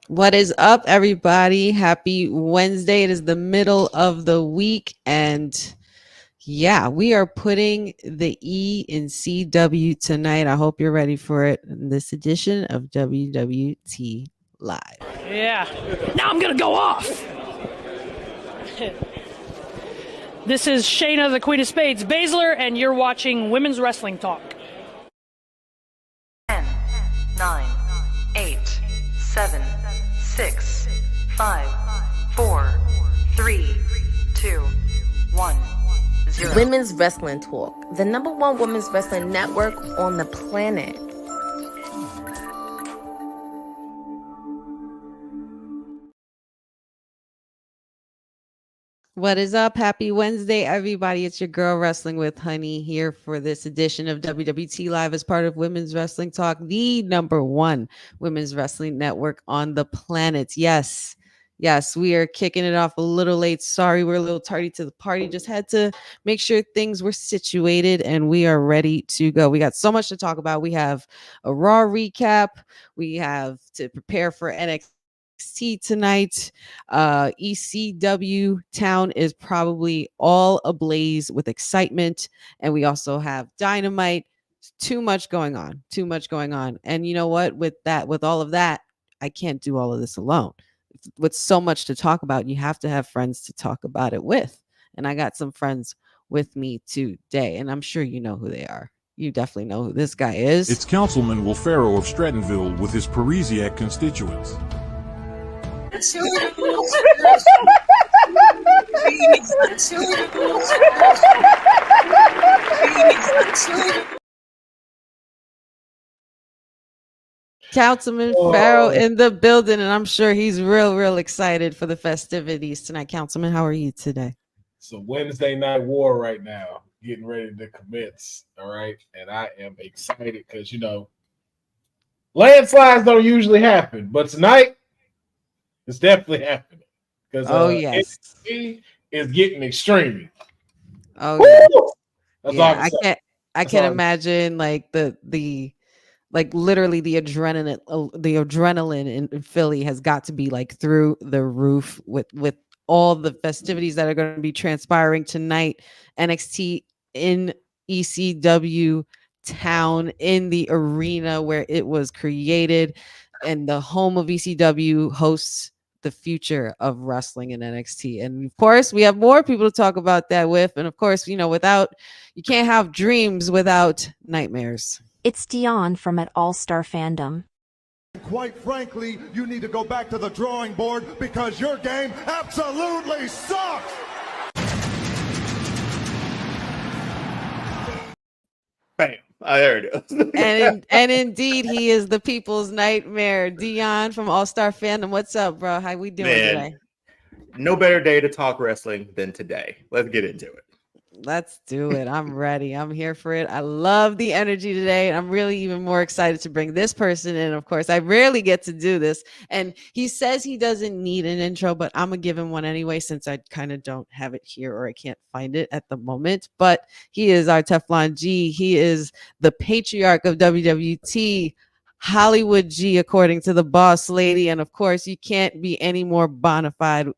What is up, everybody? Happy Wednesday. It is the middle of the week. And yeah, we are putting the E in CW tonight. I hope you're ready for it in this edition of WWT Live. Yeah. Now I'm going to go off. This is Shayna, the Queen of Spades, Baszler, and you're watching Women's Wrestling Talk. 10, 9, 8, 7, 6, 5, 4, 3, 2, 1, 0. Women's Wrestling Talk, the #1 women's wrestling network on the planet. What is up? Happy Wednesday, everybody. It's your girl Wrestling with Honey here for this edition of WWT Live as part of Women's Wrestling Talk, the #1 women's wrestling network on the planet. Yes, we are kicking it off a little late. Sorry, we're a little tardy to the party. Just had to make sure things were situated and we are ready to go. We got so much to talk about. We have a Raw recap. We have to prepare for NXT tonight. ECW town is probably all ablaze with excitement, and we also have Dynamite. Too much going on. And you know what? With all of that, I can't do all of this alone. With so much to talk about, you have to have friends to talk about it with, and I got some friends with me today, and I'm sure you know who they are. You definitely know who this guy is. It's Councilman Will Ferrell of Strattonville with his Parisiac constituents. Councilman Farrell in the building, and I'm sure he's real excited for the festivities tonight. Councilman, how are you today? It's a Wednesday night war right now, getting ready to commence. All right, and I am excited because landslides don't usually happen, but tonight it's definitely happening. Because NXT is getting extreme. Oh yeah. Yeah, I can't imagine like the literally the adrenaline in Philly has got to be like through the roof with all the festivities that are going to be transpiring tonight. NXT in ECW town, in the arena where it was created, and the home of ECW hosts the future of wrestling in NXT. And of course, we have more people to talk about that with. And of course, you can't have dreams without nightmares. It's Dion from at All Star Fandom. Quite frankly, you need to go back to the drawing board because your game absolutely sucks. Bam. There it is. and indeed, he is the people's nightmare. Dion from All Star Fandom. What's up, bro? How we doing today? No better day to talk wrestling than today. Let's get into it. Let's do it. I'm ready. I'm here for it. I love the energy today. I'm really even more excited to bring this person in. Of course, I rarely get to do this. And he says he doesn't need an intro, but I'm going to give him one anyway, since I kind of don't have it here or I can't find it at the moment. But he is our Teflon G. He is the patriarch of WWT, Hollywood G, according to the boss lady. And of course, you can't be any more bona fide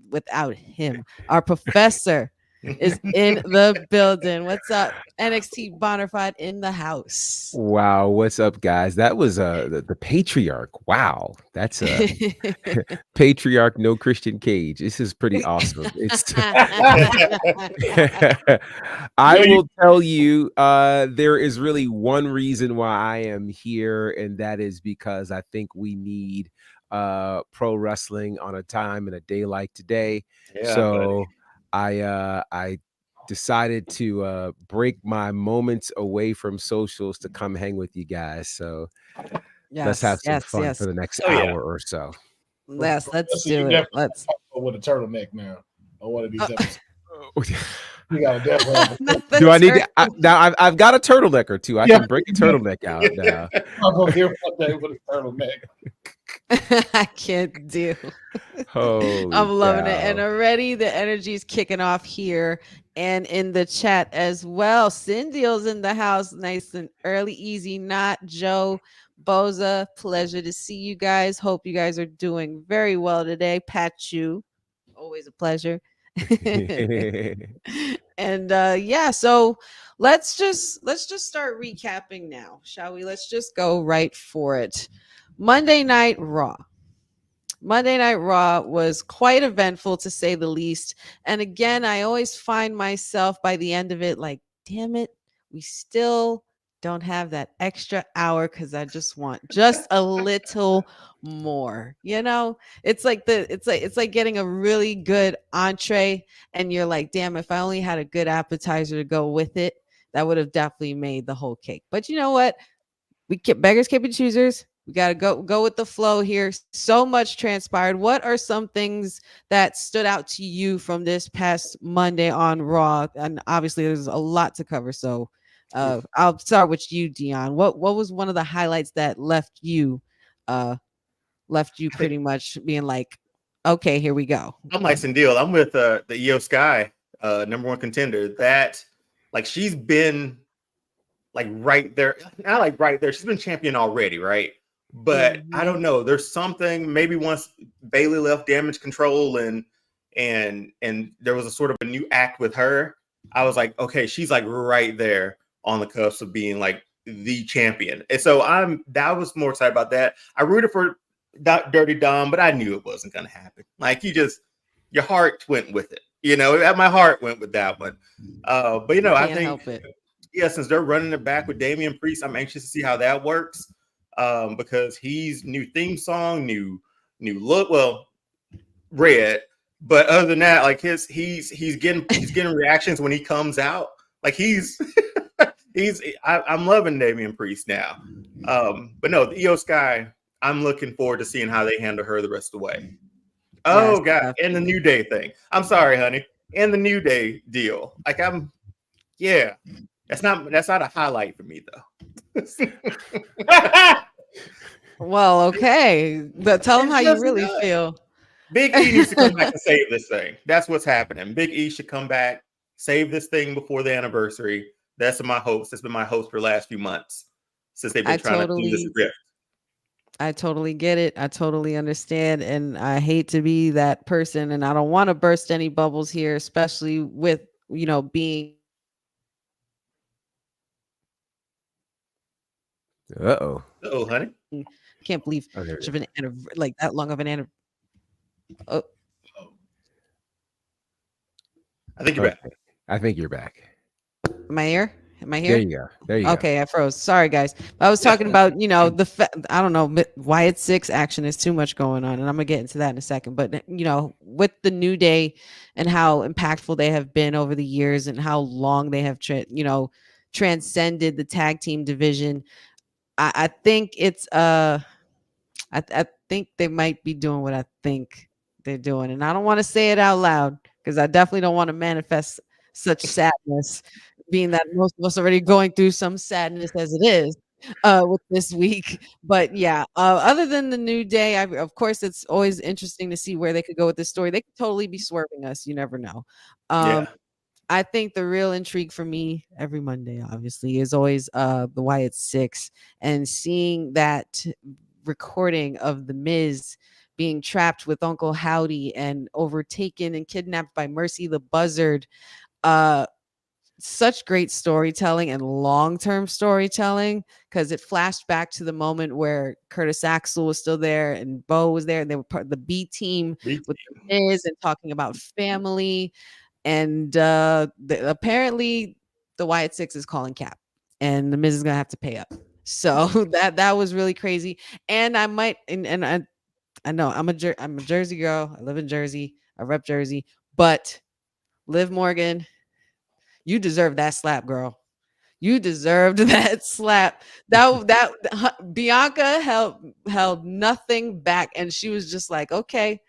without him. Our professor is in the building. What's up, NXT Bonafide in the house? Wow, what's up, guys? That was the patriarch. Wow, that's a patriarch. No Christian Cage. This is pretty awesome. It's I will tell you, there is really one reason why I am here, and that is because I think we need pro wrestling on a time and a day like today. Yeah, so. I decided to break my moments away from socials to come hang with you guys. So let's have some fun for the next hour or so. Let's do it. Let's with a turtleneck now on one of these episodes. You gotta definitely do I need now I've got a turtleneck or two. I can bring a turtleneck out now. I'm gonna hear one day with a turtleneck. I can't do. Holy I'm loving cow. it. And already the energy is kicking off here And in the chat as well, Cindy's in the house, nice and early, easy, not Joe Boza. Pleasure to see you guys. Hope you guys are doing very well today. Pat you, always a pleasure. And yeah, so let's just start recapping now, shall we? Let's just go right for it. Monday Night Raw was quite eventful, to say the least. And again, I always find myself by the end of it like, damn it, we still don't have that extra hour, because I just want just a little more. It's like getting a really good entree, and you're like, damn, if I only had a good appetizer to go with it, that would have definitely made the whole cake. But you know what? Beggars can't be choosers. We got to go with the flow here. So much transpired. What are some things that stood out to you from this past Monday on Raw? And obviously, there's a lot to cover. So I'll start with you, Dion. What was one of the highlights that left you pretty much being like, okay, here we go? I'm like Deal. I'm with the Io Sky, number one contender. That, like, she's been like right there, not like right there. She's been champion already, right? But I don't know. There's something. Maybe once Bailey left Damage Control and there was a sort of a new act with her, I was like, okay, she's like right there on the cusp of being like the champion. And so I was more excited about that. I rooted for Dirty Dom, but I knew it wasn't going to happen. Like, your heart went with it. My heart went with that one. But I think, yeah, since they're running it back with Damian Priest, I'm anxious to see how that works. Because he's new theme song, new look. Well, red. But other than that, like he's getting reactions when he comes out. Like I'm loving Damian Priest now. But no, the Io Sky, I'm looking forward to seeing how they handle her the rest of the way. Oh, yes, God, and the New Day thing. I'm sorry, honey. And the New Day deal. Like that's not a highlight for me though. Well, okay, but tell them how you really feel. Big E needs to come back and save this thing. That's what's happening. Big E should come back, save this thing before the anniversary. That's my hopes. That's been my hopes for the last few months since they've been trying to do this rift. I totally get it. I totally understand. And I hate to be that person, and I don't want to burst any bubbles here, especially with, being. Oh, honey. Can't believe like that long of an anniversary. Oh. I think you're back. I think you're back. Am I here? There you go. Okay, I froze. Sorry, guys. I was talking about, I don't know, Wyatt 6 action is too much going on, and I'm gonna get into that in a second. But with the New Day and how impactful they have been over the years, and how long they have transcended the tag team division, I think it's I think they might be doing what I think they're doing, and I don't want to say it out loud because I definitely don't want to manifest such sadness, being that most of us are already going through some sadness as it is with this week. But yeah, other than the New Day, of course, it's always interesting to see where they could go with this story. They could totally be swerving us. You never know. I think the real intrigue for me every Monday, obviously, is always the Wyatt 6, and seeing that recording of The Miz being trapped with Uncle Howdy and overtaken and kidnapped by Mercy the Buzzard. Such great storytelling and long-term storytelling, because it flashed back to the moment where Curtis Axel was still there and Bo was there, and they were part of the B team with The Miz and talking about family. And apparently the Wyatt 6 is calling cap, and The Miz is gonna have to pay up. So that was really crazy. And I might, and I know I'm a Jersey girl. I live in Jersey. I rep Jersey. But Liv Morgan, you deserve that slap, girl. You deserved that slap. That Bianca held nothing back, and she was just like, okay,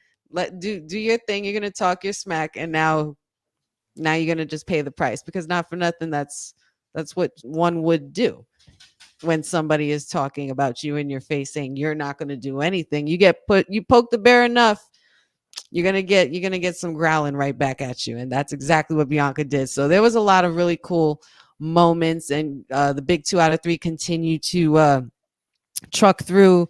do your thing. You're gonna talk your smack, and now you're gonna just pay the price, because not for nothing, that's what one would do when somebody is talking about you in your face, saying you're not gonna do anything. You poke the bear enough, you're gonna get some growling right back at you, and that's exactly what Bianca did. So there was a lot of really cool moments, and the big 2 out of 3 continue to truck through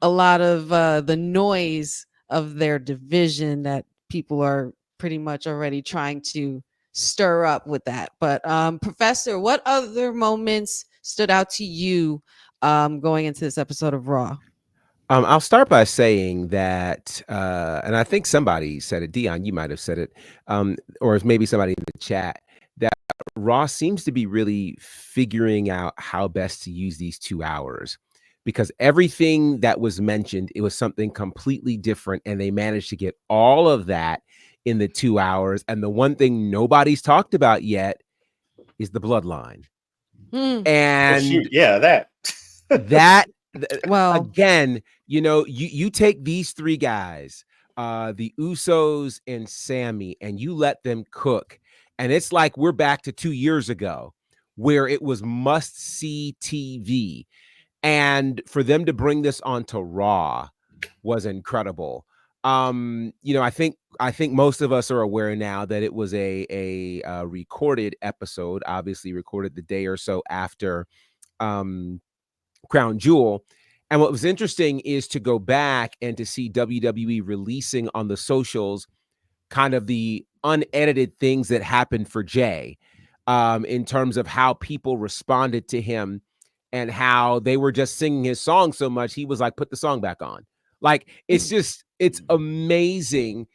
a lot of the noise of their division that people are pretty much already trying to stir up with that. But Professor, what other moments stood out to you going into this episode of Raw? I'll start by saying that, and I think somebody said it, Dion, you might have said it, or maybe somebody in the chat, that Raw seems to be really figuring out how best to use these 2 hours, because everything that was mentioned, it was something completely different, and they managed to get all of that in the 2 hours. And the one thing nobody's talked about yet is the bloodline. And that well, again, you know, you take these 3 guys, the Usos and Sammy, and you let them cook, and it's like we're back to 2 years ago where it was must-see TV, and for them to bring this onto Raw was incredible. You know, I think most of us are aware now that it was a recorded episode, obviously recorded the day or so after Crown Jewel. And what was interesting is to go back and to see WWE releasing on the socials kind of the unedited things that happened for Jay, in terms of how people responded to him and how they were just singing his song so much. He was like, put the song back on. Like, it's just, it's amazing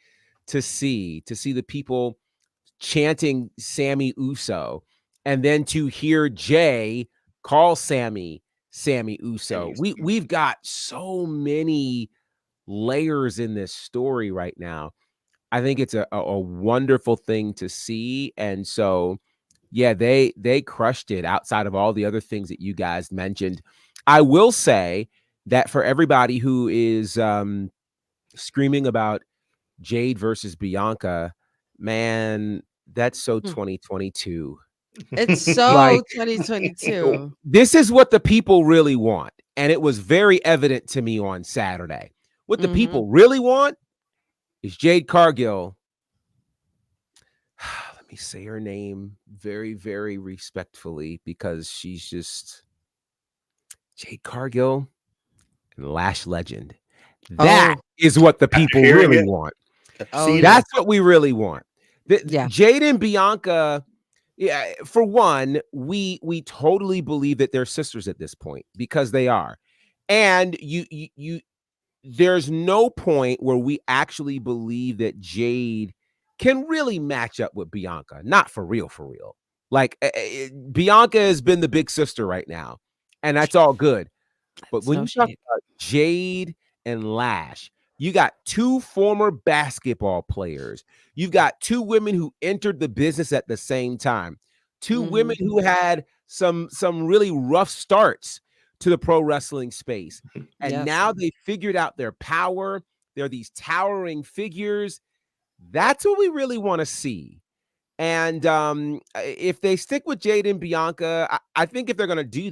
to see the people chanting Sammy Uso, and then to hear Jay call Sammy Uso. We've got so many layers in this story right now. I think it's a wonderful thing to see. And so, yeah, they crushed it outside of all the other things that you guys mentioned. I will say that for everybody who is screaming about Jade versus Bianca, man, that's so 2022. It's so like, 2022. This is what the people really want. And it was very evident to me on Saturday. What the people really want is Jade Cargill. Let me say her name very, very respectfully, because she's just Jade Cargill and Lash Legend. That is what the people really want. That's what we really want. Jade and Bianca. Yeah, for one, we totally believe that they're sisters at this point, because they are. And you there's no point where we actually believe that Jade can really match up with Bianca. Not for real, for real. Like, Bianca has been the big sister right now, and that's all good. But when you talk about Jade and Lash, you got 2 former basketball players. You've got 2 women who entered the business at the same time. 2 women who had some really rough starts to the pro wrestling space. And now they figured out their power. They're these towering figures. That's what we really want to see. And if they stick with Jade and Bianca, I think if they're going to do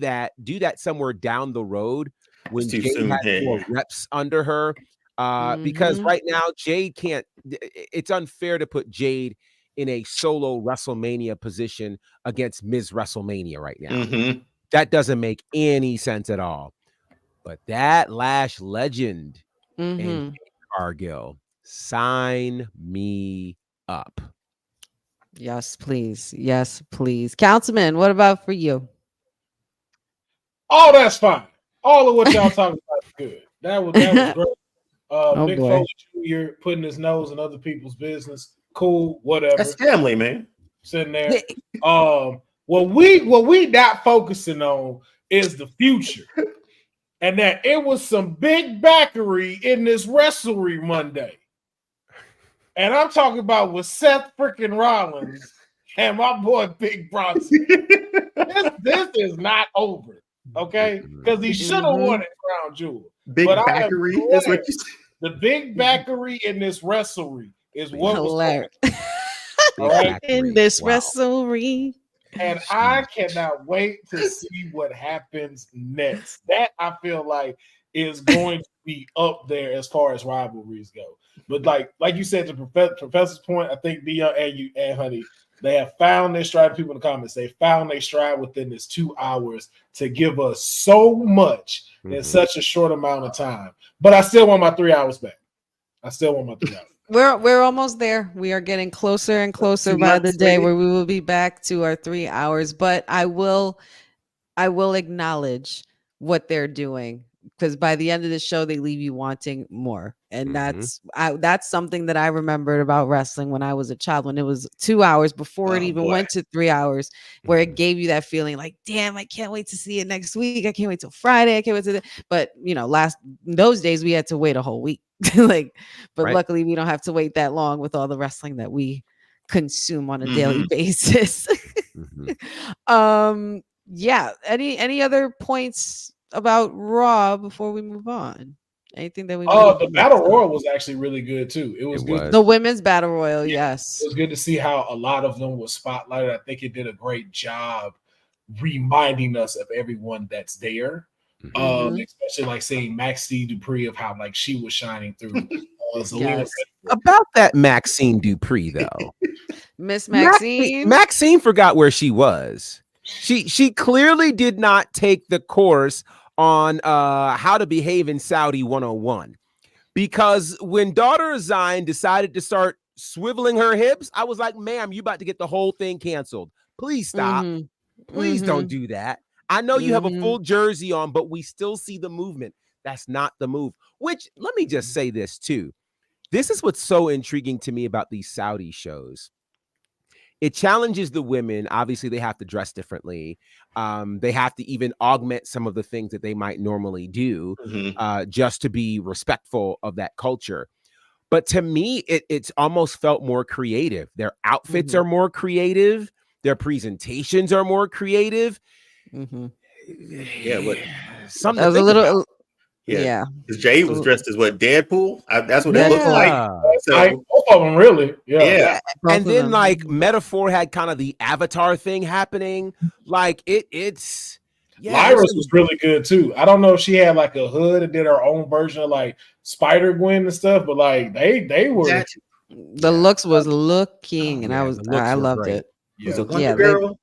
that somewhere down the road when Jade has more reps under her. Because right now Jade can't, it's unfair to put Jade in a solo WrestleMania position against Ms. WrestleMania right now. That doesn't make any sense at all. But that Lash Legend and Jade Cargill, sign me up. Yes, please. Yes, please. Councilman, what about for you? Oh, that's fine. All of what y'all talking about is good. That was great. Big Foley Jr. putting his nose in other people's business. Cool, whatever. That's family, man. Sitting there. What we not focusing on is the future. And that it was some big backery in this Wrestlery Monday. And I'm talking about with Seth freaking Rollins and my boy Big Bronson. this is not over, okay? Because he should have won at Crown Jewel. Big backery is what you said. The big backery in this Wrestlery is what hilarious. was right? In this Wrestlery. And I cannot wait to see what happens next. That I feel like is going to be up there as far as rivalries go. But like you said, to Professor's point, I think Dion and you and Honey, they have found their stride. People in the comments, they found their stride within this 2 hours to give us so much in such a short amount of time. But I still want my 3 hours back. I still want my 3 hours. We're almost there. We are getting closer and closer by the day where we will be back to our 3 hours. But I will acknowledge what they're doing, because by the end of the show they leave you wanting more, and that's something that I remembered about wrestling when I was a child, when it was 2 hours before it even went to 3 hours, where it gave you that feeling like, damn, I can't wait to see it next week. I can't wait till Friday. I can't wait to but those days we had to wait a whole week. Luckily we don't have to wait that long with all the wrestling that we consume on a daily basis. Yeah. Any other points about Raw before we move on? Anything that we the battle royal was actually really good too. It was good. The women's battle royal, yes. It was good to see how a lot of them was spotlighted. I think it did a great job reminding us of everyone that's there. Especially like seeing Maxine Dupree, of how like she was shining through. About that Maxine Dupree though, Miss Maxine. Maxine forgot where she was. She clearly did not take the course on how to behave in Saudi 101, because when Daughter of Zion decided to start swiveling her hips, I was like, ma'am, you about to get the whole thing canceled. Please stop. Please don't do that. I know you have a full jersey on, but we still see the movement. That's not the move. Which, let me just say this too. This is what's so intriguing to me about these Saudi shows. It challenges the women. Obviously, they have to dress differently. They have to even augment some of the things that they might normally do just to be respectful of that culture. But to me, it's almost felt more creative. Their outfits are more creative. Their presentations are more creative. Yeah, but something was a little. Yeah, because Jay was dressed as what, Deadpool? That's what it looks like. So, both of them, really. Yeah. And then like Metaphor had kind of the Avatar thing happening. Like it's. Lyra's was really good too. I don't know if she had like a hood and did her own version of like Spider Gwen and stuff, but like they were. The looks was looking, and I loved it. Yeah, was a Wonder Girl.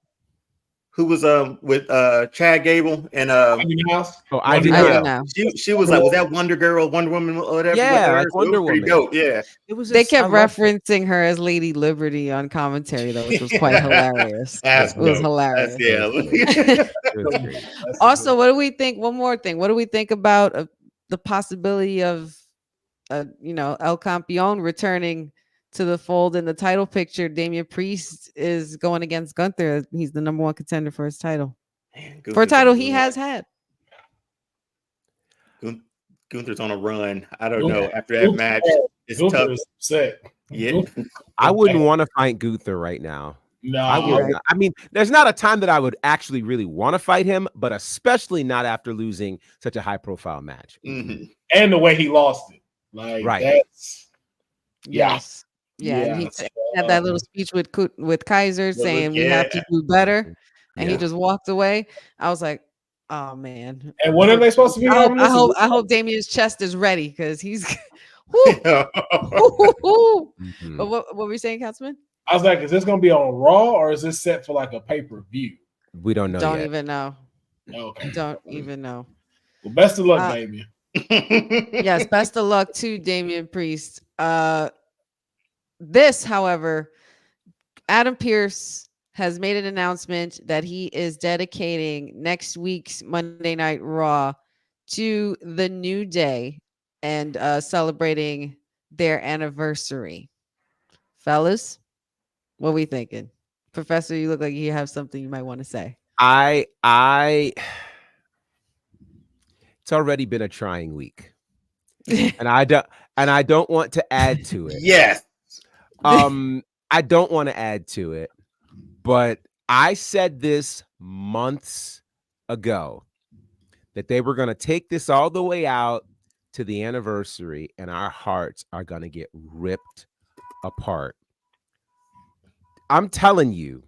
Who was with Chad Gable and I didn't know. She was like, was that Wonder Girl, Wonder Woman, or whatever? Yeah, like Wonder Woman. Dope. Yeah, it was. They kept referencing her as Lady Liberty on commentary though, which was quite hilarious. It was hilarious. Also, what do we think? One more thing. What do we think about the possibility of, El Campeón returning to the fold in the title picture? Damian Priest is going against Gunther. He's the number one contender for his title. For a title he has had. Gunther's on a run. I don't know. After that match, it's tough. Upset. Yeah. I wouldn't want to fight Gunther right now. No. I mean, there's not a time that I would actually really want to fight him, but especially not after losing such a high profile match. And the way he lost it. Like, that's. Yes. Yeah, and he had that little speech with Kaiser saying we have to do better, and he just walked away. I was like, oh man. And when are they supposed to be? I hope Damian's chest is ready, because he's. But what were we saying, Councilman? I was like, is this going to be on Raw, or is this set for like a pay-per-view? We don't know. Don't even know. Okay. Don't even know. Well, best of luck, Damian. Yes, best of luck to Damian Priest. This, however, Adam Pearce has made an announcement that he is dedicating next week's Monday Night Raw to the New Day and celebrating their anniversary. Fellas, what are we thinking? Professor, you look like you have something you might want to say. It's already been a trying week. and I don't want to add to it. Yes. I don't want to add to it, but I said this months ago that they were going to take this all the way out to the anniversary, and our hearts are going to get ripped apart. I'm telling you,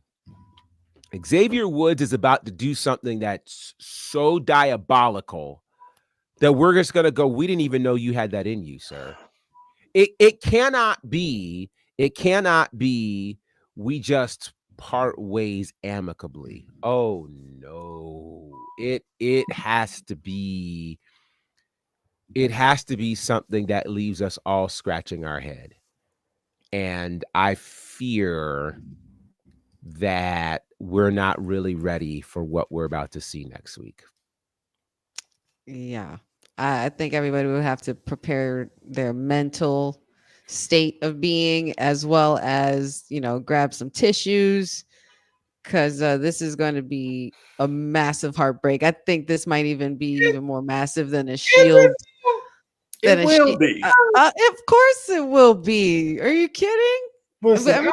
Xavier Woods is about to do something that's so diabolical that we're just gonna go, we didn't even know you had that in you, sir. It cannot be we just part ways amicably. Oh no. It has to be something that leaves us all scratching our head. And I fear that we're not really ready for what we're about to see next week. Yeah. I think everybody will have to prepare their mental state of being, as well as, grab some tissues, because this is going to be a massive heartbreak. I think this might even be even more massive than a Shield. It will be. Of course it will be. Are you kidding? Listen,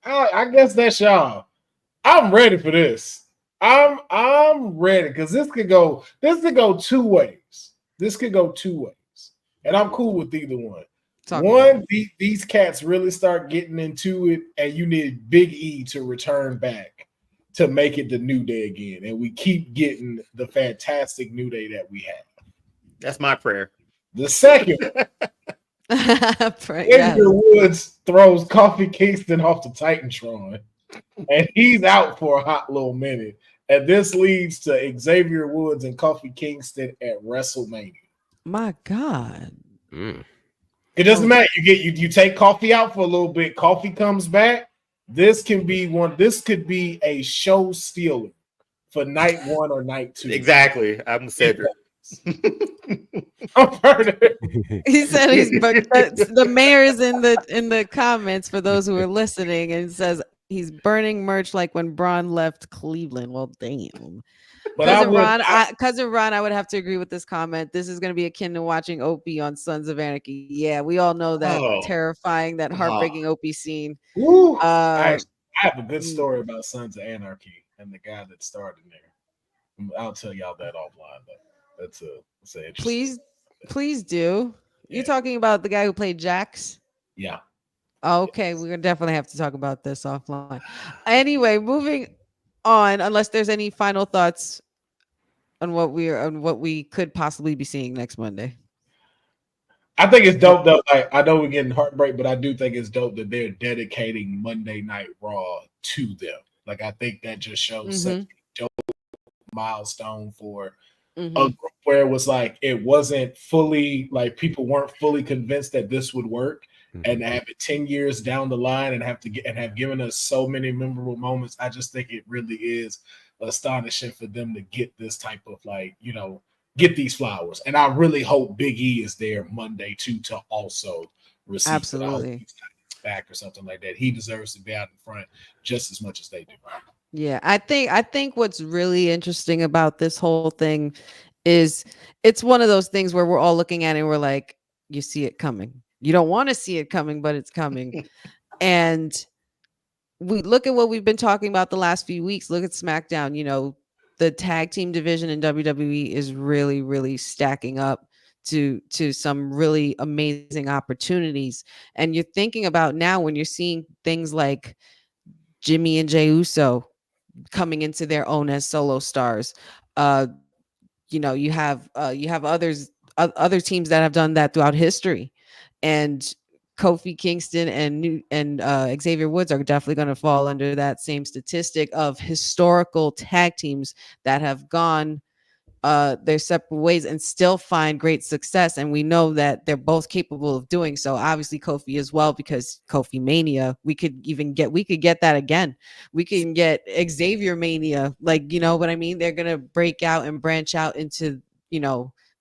I guess that's y'all. I'm ready for this. I'm ready because this could go two ways. This could go two ways, and I'm cool with either one. These cats really start getting into it, and you need Big E to return back to make it the New Day again, and we keep getting the fantastic New Day that we have. That's my prayer. The second, Xavier Woods throws Kofi Kingston off the Titantron, and he's out for a hot little minute. And this leads to Xavier Woods and Kofi Kingston at WrestleMania. My God. It doesn't matter. You take Kofi out for a little bit. Kofi comes back. This could be a show stealer for night 1 or night 2. Exactly. I'm Cedric. He said the mayor is in the comments for those who are listening, and says he's burning merch like when Braun left Cleveland. Well, damn. Cousin Ron, I would have to agree with this comment. This is going to be akin to watching Opie on Sons of Anarchy. Yeah, we all know that terrifying, that heartbreaking Opie scene. I have a good story about Sons of Anarchy and the guy that started there. I'll tell y'all that offline, but that's please do. Yeah. You're talking about the guy who played Jax? Yeah. Okay, we're gonna definitely have to talk about this offline. Anyway, moving on, unless there's any final thoughts on what we could possibly be seeing next Monday. I think it's dope though. Like, I know we're getting heartbreak, but I do think it's dope that they're dedicating Monday Night Raw to them. Like, I think that just shows such a dope milestone for a group where it was like it wasn't fully, like, people weren't fully convinced that this would work, and to have it 10 years down the line and have given us so many memorable moments. I just think it really is astonishing for them to get this type of, like, get these flowers. And I really hope Big E is there Monday too, to also receive absolutely back or something like that. He deserves to be out in front just as much as they do. Yeah, I think what's really interesting about this whole thing is it's one of those things where we're all looking at it and we're like, you see it coming. You don't want to see it coming, but it's coming. And we look at what we've been talking about the last few weeks. Look at SmackDown. The tag team division in WWE is really, really stacking up to some really amazing opportunities. And you're thinking about now when you're seeing things like Jimmy and Jey Uso coming into their own as solo stars. You have other teams that have done that throughout history, and Kofi Kingston and Xavier Woods are definitely going to fall under that same statistic of historical tag teams that have gone their separate ways and still find great success. And we know that they're both capable of doing so. Obviously Kofi as well, because Kofi Mania, we could get that again. We can get Xavier Mania, like, what I mean? They're going to break out and branch out into,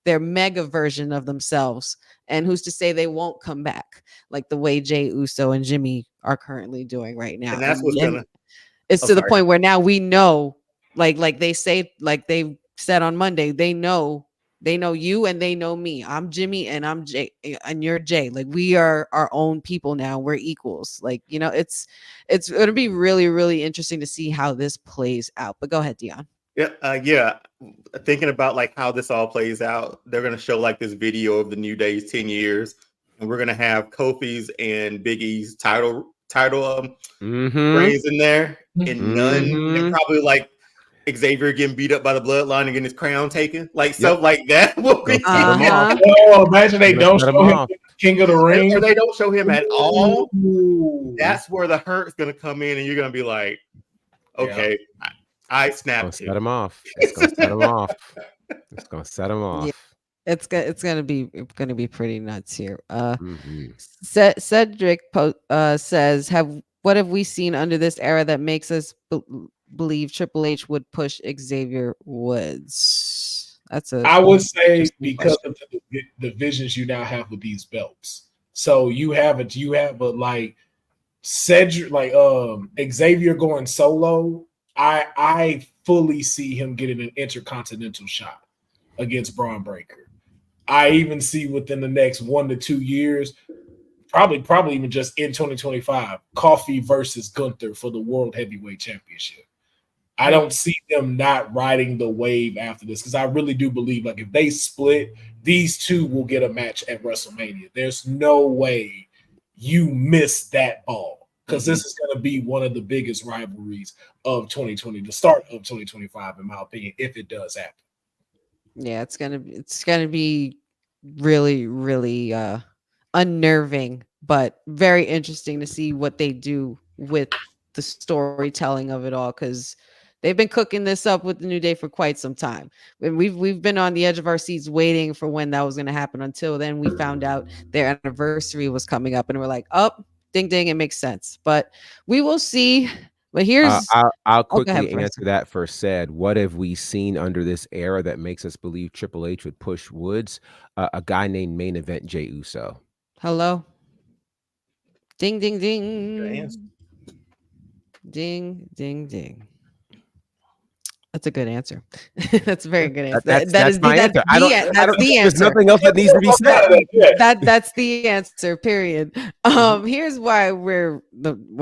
their mega version of themselves. And who's to say they won't come back like the way Jey Uso and Jimmy are currently doing right now. And that's what's the point where now we know, like they say, like they said on Monday, they know you and they know me. I'm Jimmy and I'm Jay and you're Jay. Like, we are our own people now. We're equals. Like, it's going to be really, really interesting to see how this plays out. But go ahead, Dion. Yeah. Thinking about like how this all plays out, they're going to show like this video of the New Day's 10 years, and we're going to have Kofi's and Big E's title title reigns in there, and none, and probably like Xavier getting beat up by the Bloodline and getting his crown taken, like stuff like that will be. Oh, imagine they don't show him King of the Ring, or they don't show him at all. That's where the hurt's gonna come in, and you're gonna be like, okay, I snapped. Set him off. It's gonna set him off. It's gonna set him off. Yeah. It's gonna be pretty nuts here. Cedric says, what have we seen under this era that makes us believe Triple H would push Xavier Woods? I would say because of the divisions you now have with these belts. So you have like Cedric, like Xavier going solo. I fully see him getting an intercontinental shot against Braun Breaker. I even see within the next 1 to 2 years, probably even just in 2025, Coffey versus Gunther for the World Heavyweight Championship. I don't see them not riding the wave after this, because I really do believe, like, if they split, these two will get a match at WrestleMania. There's no way you miss that ball, because this is going to be one of the biggest rivalries of 2020, the start of 2025, in my opinion, if it does happen. Yeah, it's gonna be really, really unnerving, but very interesting to see what they do with the storytelling of it all, because they've been cooking this up with the New Day for quite some time. And we've been on the edge of our seats waiting for when that was going to happen. Until then, we found out their anniversary was coming up, and we're like, oh, ding, ding, it makes sense. But we will see. But here's I'll quickly answer that for Said. What have we seen under this era that makes us believe Triple H would push Woods? A guy named Main Event Jey Uso. Hello. Ding, ding, ding. Ding, ding, ding. That's a good answer. That's a very good answer. That's my answer. That's the answer. There's nothing else that needs to be said. That's the answer. Period. Here's why what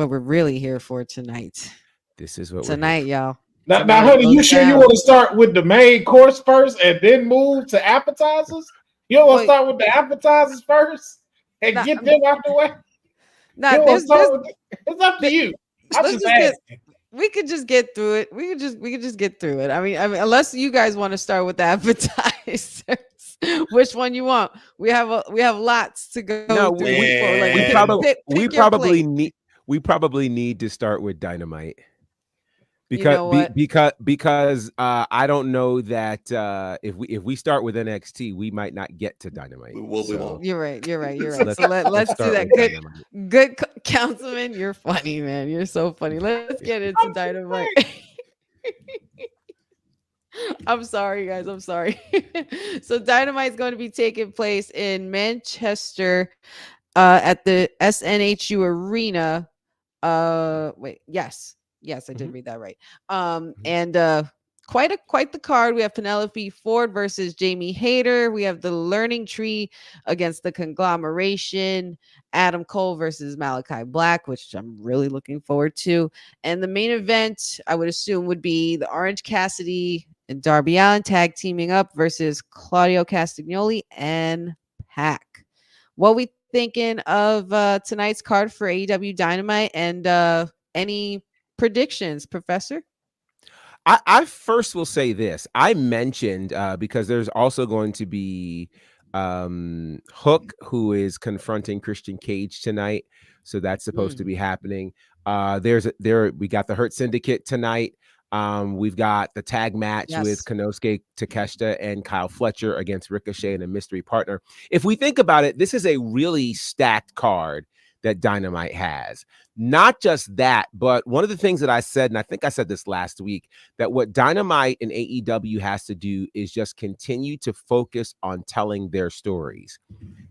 we're really here for tonight. This is what tonight, y'all. Now, honey, you sure you want to start with the main course first and then move to appetizers? You don't want to start with the appetizers first and get them out the way? It's up to you. We could just get through it. We could just get through it. I mean, unless you guys want to start with the appetizers, which one you want? We have lots to go. No, we probably need to start with Dynamite. Because I don't know that if we start with NXT, we might not get to Dynamite. You're right. So let's do that. Good councilman, you're funny, man. You're so funny. Let's get into Dynamite. I'm sorry, guys. I'm sorry. So Dynamite's going to be taking place in Manchester at the SNHU Arena. Yes, I did read that right. And quite the card. We have Penelope Ford versus Jamie Hayter. We have the Learning Tree against the Conglomeration. Adam Cole versus Malachi Black, which I'm really looking forward to. And the main event, I would assume, would be the Orange Cassidy and Darby Allin tag teaming up versus Claudio Castagnoli and Pac. What we thinking of tonight's card for AEW Dynamite, and any predictions, Professor? I first will say this. I mentioned because there's also going to be Hook, who is confronting Christian Cage tonight, so that's supposed to be happening. We got the Hurt Syndicate tonight. We've got the tag match with Konosuke Takeshita and Kyle Fletcher against Ricochet and a mystery partner. If we think about it, this is a really stacked card that Dynamite has. Not just that, but one of the things that I said, and I think I said this last week, that what Dynamite and AEW has to do is just continue to focus on telling their stories.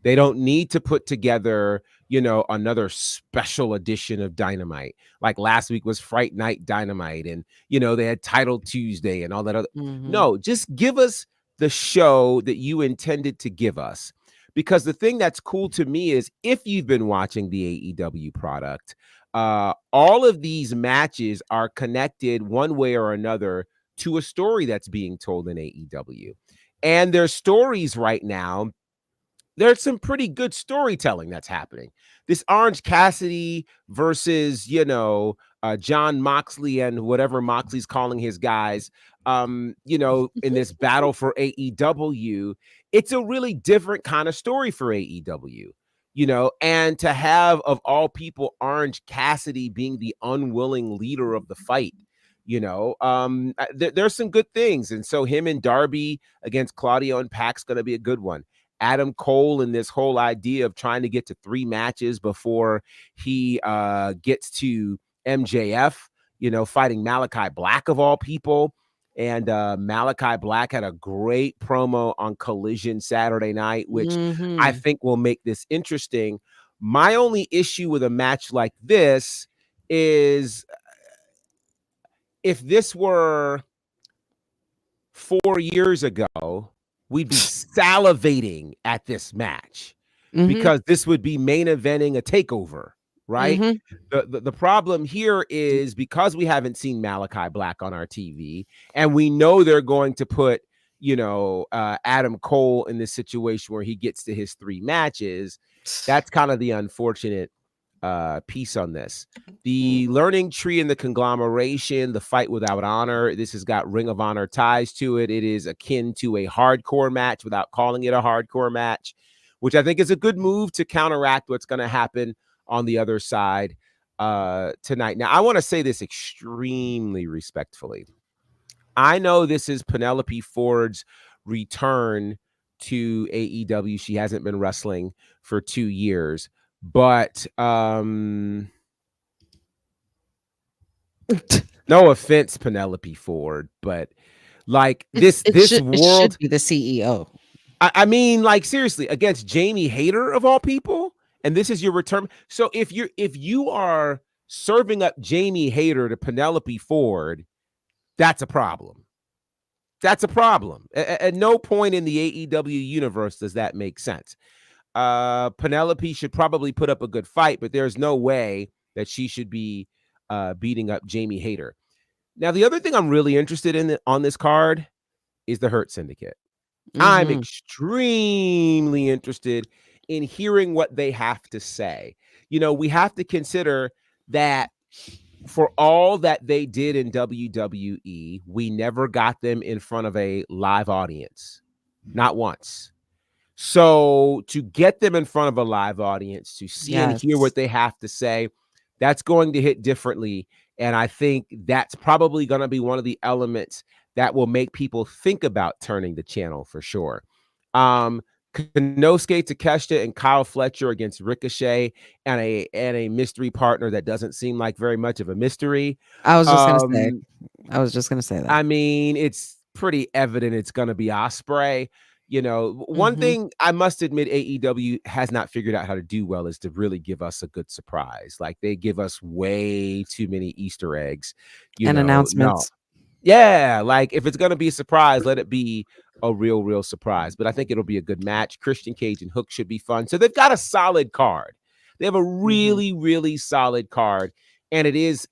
They don't need to put together, another special edition of Dynamite. Like last week was Fright Night Dynamite, and, they had Title Tuesday and all that other. No, just give us the show that you intended to give us. Because the thing that's cool to me is, if you've been watching the AEW product, all of these matches are connected one way or another to a story that's being told in AEW. And their stories right now there's some pretty good storytelling that's happening. This Orange Cassidy versus, John Moxley and whatever Moxley's calling his guys, in this battle for AEW, it's a really different kind of story for AEW, and to have, of all people, Orange Cassidy being the unwilling leader of the fight, there's some good things. And so him and Darby against Claudio and Pac's going to be a good one. Adam Cole and this whole idea of trying to get to 3 matches before he gets to MJF, fighting Malachi Black of all people. And Malachi Black had a great promo on Collision Saturday night, which I think will make this interesting. My only issue with a match like this is if this were 4 years ago, we'd be salivating at this match because this would be main eventing a takeover, right? The problem here is because we haven't seen Malachi Black on our TV, and we know they're going to put, Adam Cole in this situation where he gets to his 3 matches. That's kind of the unfortunate piece on this. The learning tree and the conglomeration, the fight without honor, this has got Ring of Honor ties to it. It is akin to a hardcore match without calling it a hardcore match, which I think is a good move to counteract what's going to happen on the other side tonight. Now, I want to say this extremely respectfully. I know this is Penelope Ford's return to AEW. She hasn't been wrestling for 2 years. But no offense, Penelope Ford, but like this world, it should be the CEO. I mean, like seriously, against Jamie Hayter of all people, and this is your return. So if you are serving up Jamie Hayter to Penelope Ford, that's a problem. That's a problem. At no point in the AEW universe does that make sense. Penelope should probably put up a good fight, but there's no way that she should be beating up Jamie Hayter. Now, the other thing I'm really interested in on this card is the Hurt Syndicate. I'm extremely interested in hearing what they have to say. We have to consider that for all that they did in WWE, we never got them in front of a live audience. Not once. So to get them in front of a live audience, to see and hear what they have to say, that's going to hit differently. And I think that's probably going to be one of the elements that will make people think about turning the channel for sure. Konosuke Takeshita and Kyle Fletcher against Ricochet and a mystery partner that doesn't seem like very much of a mystery. I was just gonna say that. I mean, it's pretty evident it's going to be Ospreay. One thing I must admit AEW has not figured out how to do well is to really give us a good surprise. Like they give us way too many Easter eggs and announcements. Yeah, like if it's going to be a surprise, let it be a real surprise. But I think it'll be a good match. Christian Cage and Hook should be fun. So they've got a solid card. They have a really solid card. And it is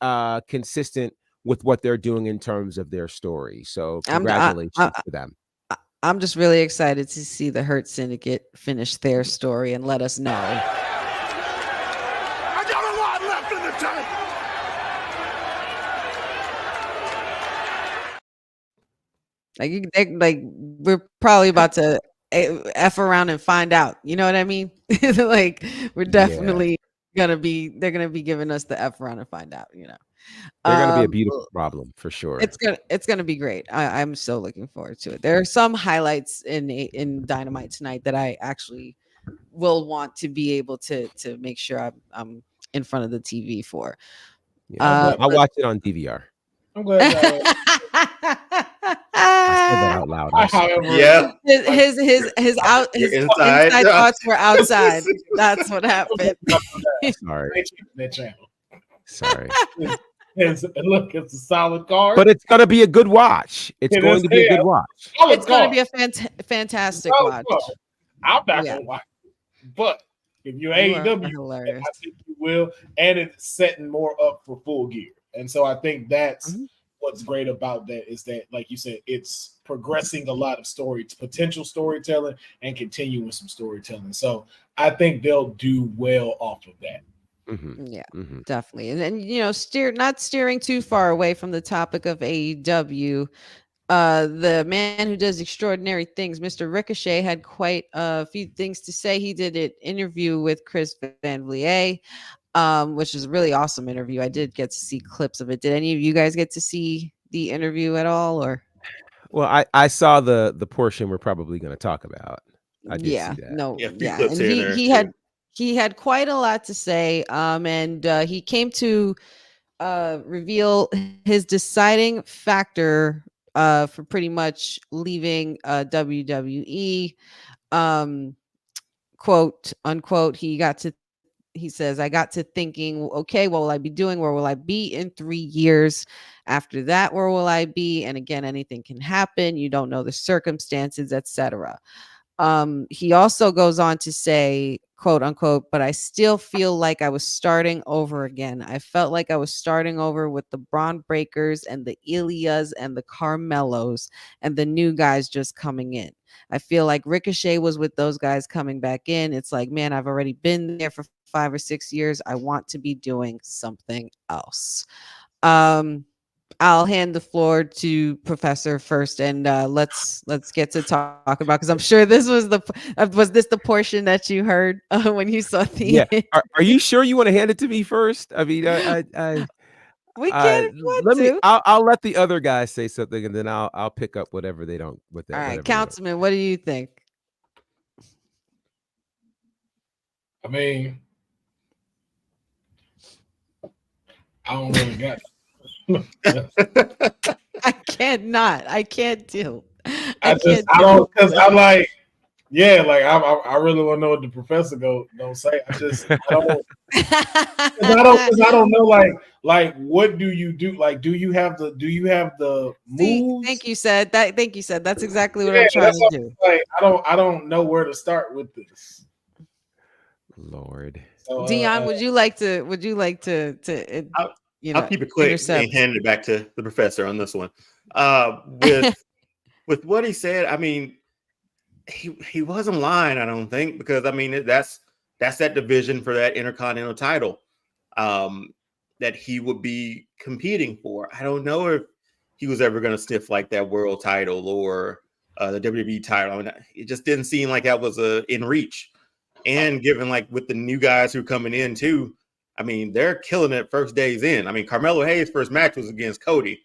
consistent with what they're doing in terms of their story. So congratulations to them. I'm just really excited to see the Hurt Syndicate finish their story and let us know. I got a lot left in the tank. Like we're probably about to F around and find out. You know what I mean? Like we're definitely they're gonna be giving us the F around and find out, They're going to be a beautiful problem for sure. It's gonna be great. I'm so looking forward to it. There are some highlights in Dynamite tonight that I actually will want to be able to make sure I'm in front of the TV for. I'll watch it on DVR. I'm glad. I said that out loud. Yeah. His inside thoughts were outside. That's what happened. Sorry. Look, it's a solid card. But it's going to be a good watch. It's going to be a good watch. It's going to be a fantastic watch. I'm not going to watch it. But if you're AEW, I think you will. And it's setting more up for Full Gear. And so I think that's what's great about that is that, like you said, it's progressing a lot of potential storytelling and continue with some storytelling. So I think they'll do well off of that. Yeah, definitely. And then, not steering too far away from the topic of AEW. The man who does extraordinary things, Mr. Ricochet, had quite a few things to say. He did an interview with Chris Van Vliet, which is a really awesome interview. I did get to see clips of it. Did any of you guys get to see the interview at all? Or Well, I saw the portion we're probably going to talk about. I did see that. No, Yeah, a few yeah, clips and here and there, he too. had quite a lot to say. And he came to reveal his deciding factor for pretty much leaving WWE. Quote unquote. He says, I got to thinking, okay, what will I be doing? Where will I be in 3 years? After that, where will I be? And again, anything can happen. You don't know the circumstances, etc. He also goes on to say, quote unquote, but I still feel like I was starting over again. I felt like I was starting over with the Braun Breakers and the Ilias and the Carmelos and the new guys just coming in. I feel like Ricochet was with those guys coming back in. It's like, man, I've already been there for 5 or 6 years. I want to be doing something else. I'll hand the floor to Professor first, and let's get to talk about, because I'm sure this was the portion that you heard when you saw the Yeah. Are you sure you want to hand it to me first? I mean, we can if you want let me. to. I'll let the other guys say something, and then I'll pick up whatever they don't. With that, All right, whatever they don't. Councilman, what do you think? I mean, I don't really got it. I can't deal. I don't like, yeah, like I really want to know what the professor don't say. I don't because I don't know like what do you do? Like, do you have the moves? Thank you, said. That's exactly what I'm trying to do. Like, I don't know where to start with this. Lord. So, Dion, would you like to I'll keep it quick and hand it back to the professor on this one. With what he said, I mean, he wasn't lying, I don't think, because I mean that's that division for that Intercontinental title that he would be competing for. I don't know if he was ever going to sniff like that world title or the WWE title. I mean, it just didn't seem like that was in reach. And given like with the new guys who are coming in too, I mean, they're killing it first days in. I mean, Carmelo Hayes' first match was against Cody,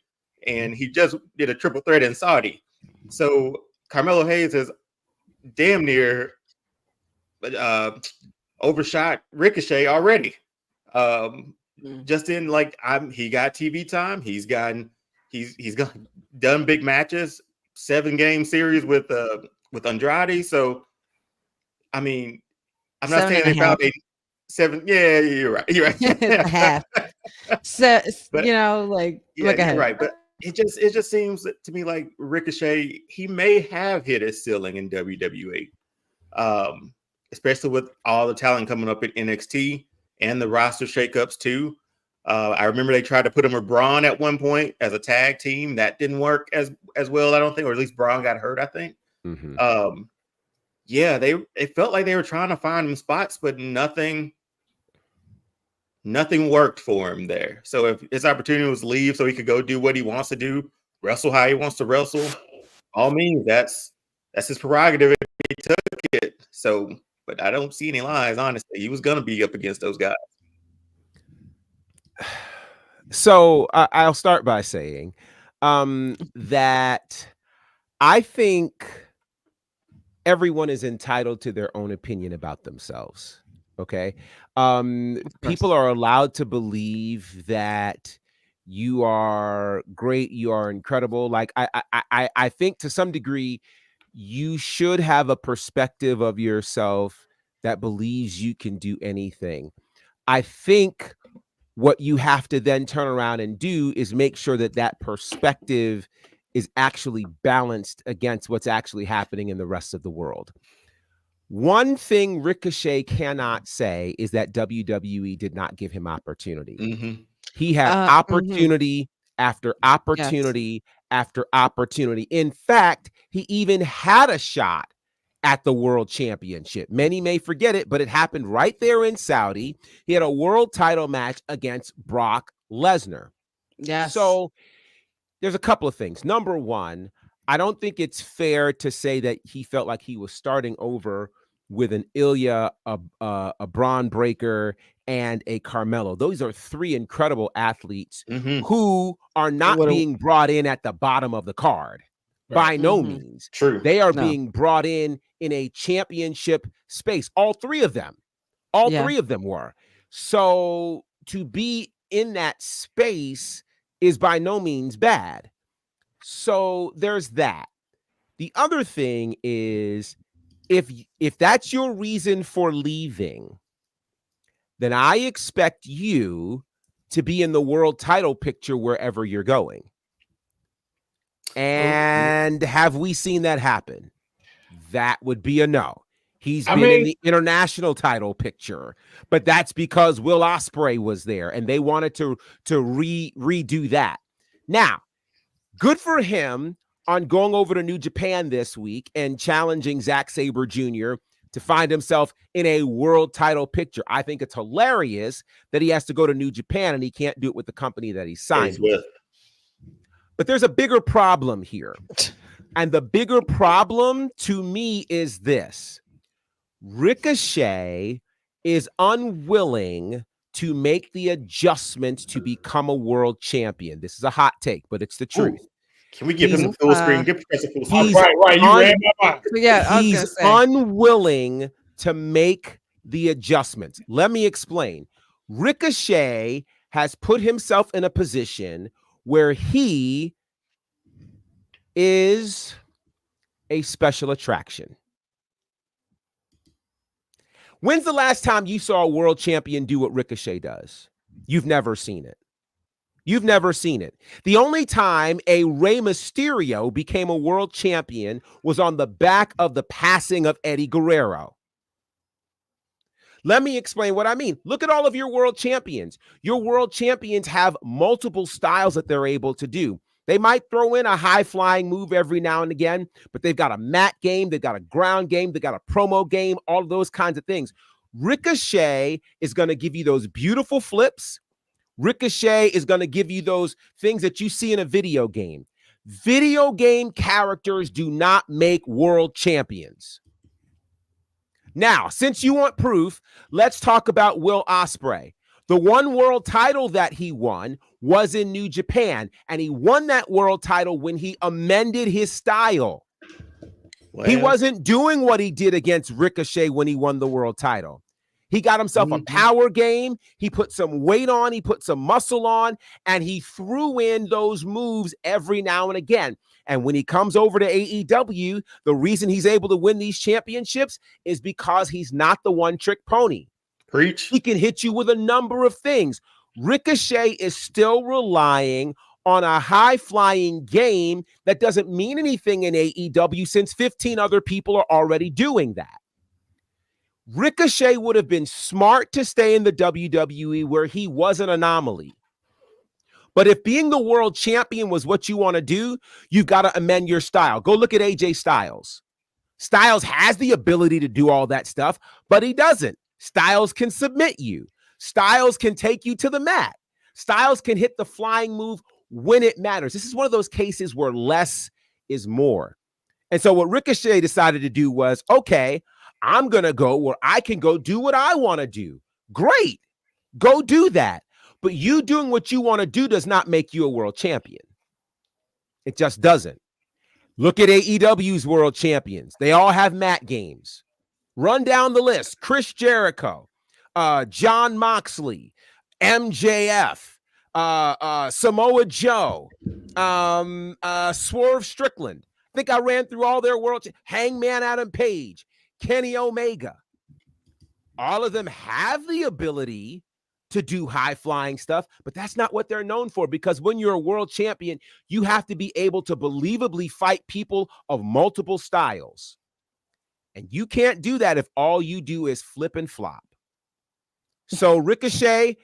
and he just did a triple threat in Saudi. So Carmelo Hayes has damn near overshot Ricochet already. Just in like he got TV time. He's done big matches, 7-game series with Andrade. So I mean, I'm not saying they found a 7. Yeah, you're right. It's a half. So but, look ahead. Right, but it just seems to me like Ricochet, he may have hit his ceiling in WWE, especially with all the talent coming up at NXT and the roster shakeups too. I remember they tried to put him with Braun at one point as a tag team. That didn't work as well, I don't think, or at least Braun got hurt, I think. Mm-hmm. Yeah, it felt like they were trying to find him spots, but nothing worked for him there. So if his opportunity was leave so he could go do what he wants to do, wrestle how he wants to wrestle, all means that's his prerogative if he took it. So, but I don't see any lies, honestly. He was going to be up against those guys. So I'll start by saying that I think everyone is entitled to their own opinion about themselves. Okay. People are allowed to believe that you are great. You are incredible. Like I think to some degree, you should have a perspective of yourself that believes you can do anything. I think what you have to then turn around and do is make sure that that perspective is actually balanced against what's actually happening in the rest of the world. One thing Ricochet cannot say is that WWE did not give him opportunity. Mm-hmm. He had opportunity after opportunity after opportunity. In fact, he even had a shot at the world championship. Many may forget it, but it happened right there in Saudi. He had a world title match against Brock Lesnar. Yes. So there's a couple of things. Number one, I don't think it's fair to say that he felt like he was starting over with an Ilya, a Braun Breaker, and a Carmelo. Those are three incredible athletes who are not being brought in at the bottom of the card. By no means. True. They are being brought in a championship space. All three of them were. So to be in that space is by no means bad. So there's that. The other thing is, if that's your reason for leaving, then I expect you to be in the world title picture wherever you're going. And have we seen that happen? That would be a no. He's been in the international title picture, but that's because Will Ospreay was there and they wanted to redo that. Now, good for him on going over to New Japan this week and challenging Zack Sabre Jr. to find himself in a world title picture. I think it's hilarious that he has to go to New Japan and he can't do it with the company that he's signed with. But there's a bigger problem here. And the bigger problem to me is this. Ricochet is unwilling to make the adjustments to become a world champion. This is a hot take, but it's the truth. Ooh. Can we give him a full screen? Give Professor full screen. Right. You ran my mind. Yeah, he's unwilling to make the adjustments. Let me explain. Ricochet has put himself in a position where he is a special attraction. When's the last time you saw a world champion do what Ricochet does? You've never seen it. You've never seen it. The only time a Rey Mysterio became a world champion was on the back of the passing of Eddie Guerrero. Let me explain what I mean. Look at all of your world champions. Your world champions have multiple styles that they're able to do. They might throw in a high-flying move every now and again, but they've got a mat game, they've got a ground game, they've got a promo game, all of those kinds of things. Ricochet is going to give you those beautiful flips. Ricochet is going to give you those things that you see in a video game. Video game characters do not make world champions. Now, since you want proof, let's talk about Will Ospreay. The one world title that he won was in New Japan, and he won that world title when he amended his style. Well, he wasn't doing what he did against Ricochet when he won the world title. He got himself a power game. He put some weight on. He put some muscle on, and he threw in those moves every now and again. And when he comes over to AEW, the reason he's able to win these championships is because he's not the one-trick pony. Preach. He can hit you with a number of things. Ricochet is still relying on a high-flying game that doesn't mean anything in AEW since 15 other people are already doing that. Ricochet would have been smart to stay in the WWE where he was an anomaly. But if being the world champion was what you want to do, you've got to amend your style. Go look at AJ Styles. Styles has the ability to do all that stuff, but he doesn't. Styles can submit you. Styles can take you to the mat. Styles can hit the flying move when it matters. This is one of those cases where less is more. And so what Ricochet decided to do was, okay, I'm going to go where I can go do what I want to do. Great. Go do that. But you doing what you want to do does not make you a world champion. It just doesn't. Look at AEW's world champions. They all have mat games. Run down the list. Chris Jericho, John Moxley, MJF, Samoa Joe, Swerve Strickland. I think I ran through all their Hangman Adam Page, Kenny Omega. All of them have the ability to do high-flying stuff, but that's not what they're known for, because when you're a world champion, you have to be able to believably fight people of multiple styles. And you can't do that if all you do is flip and flop. So, Ricochet,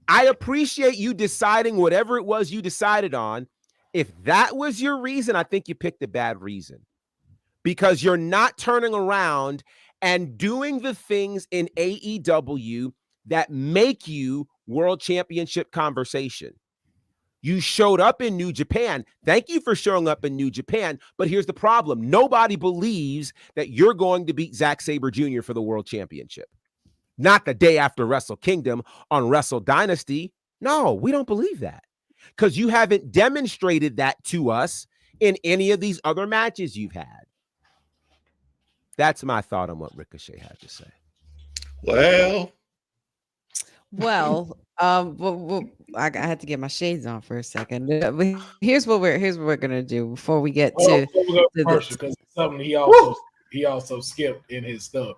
I appreciate you deciding whatever it was you decided on, If that was your reason, I think you picked a bad reason, because you're not turning around and doing the things in AEW that make you world championship conversation. You showed up in New Japan. Thank you for showing up in New Japan. But here's the problem. Nobody believes that you're going to beat Zack Sabre Jr. for the world championship. Not the day after Wrestle Kingdom on Wrestle Dynasty. No, we don't believe that, because you haven't demonstrated that to us in any of these other matches you've had. That's my thought on what Ricochet had to say. Well, I had to get my shades on for a second. But here's what we're gonna do before we get to because it's something he also skipped in his stuff.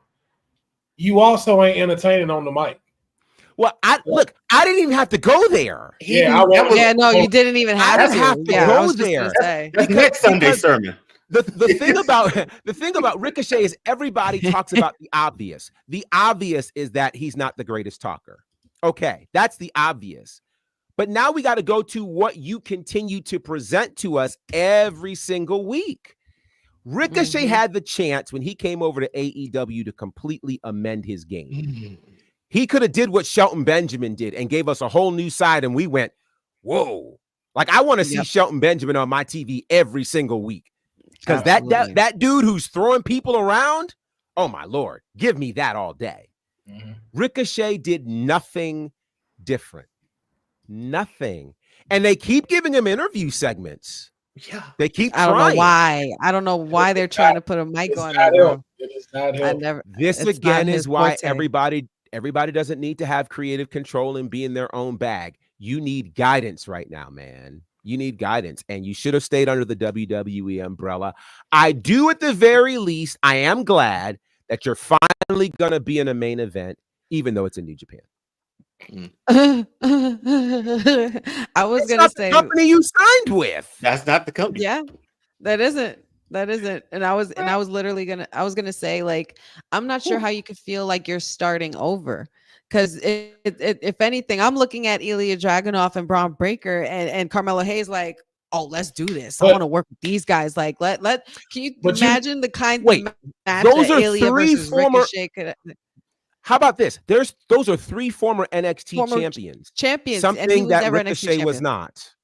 You also ain't entertaining on the mic. Well, I didn't even have to go there. No, you didn't even have to. Go there. That's next Sunday's sermon. The thing about Ricochet is everybody talks about the obvious. The obvious is that he's not the greatest talker. Okay, that's the obvious. But now we got to go to what you continue to present to us every single week. Ricochet had the chance when he came over to AEW to completely amend his game. He could have did what Shelton Benjamin did and gave us a whole new side, and we went, whoa. Like, I want to see Shelton Benjamin on my TV every single week. Because that dude who's throwing people around, oh my Lord, give me that all day. Ricochet did nothing different. Nothing. And they keep giving him interview segments. Yeah. They keep trying. I don't know why they're trying to put a mic on him. It is not him. This again is why everybody doesn't need to have creative control and be in their own bag. You need guidance right now, man. You need guidance, and you should have stayed under the WWE umbrella. I do, at the very least, I am glad that you're finally going to be in a main event, even though it's in New Japan. I was going to say the company you signed with. That's not the company. Yeah, that isn't. And I was literally gonna say, like, I'm not sure how you could feel like you're starting over. Because if anything, I'm looking at Ilya Dragunov and Braun Breaker and Carmelo Hayes like, oh, let's do this. I want to work with these guys. Like, can you imagine the kind of match those that are Ilya three versus former. Ricochet could? How about this? Those are three former NXT champions. Something that Ricochet was not.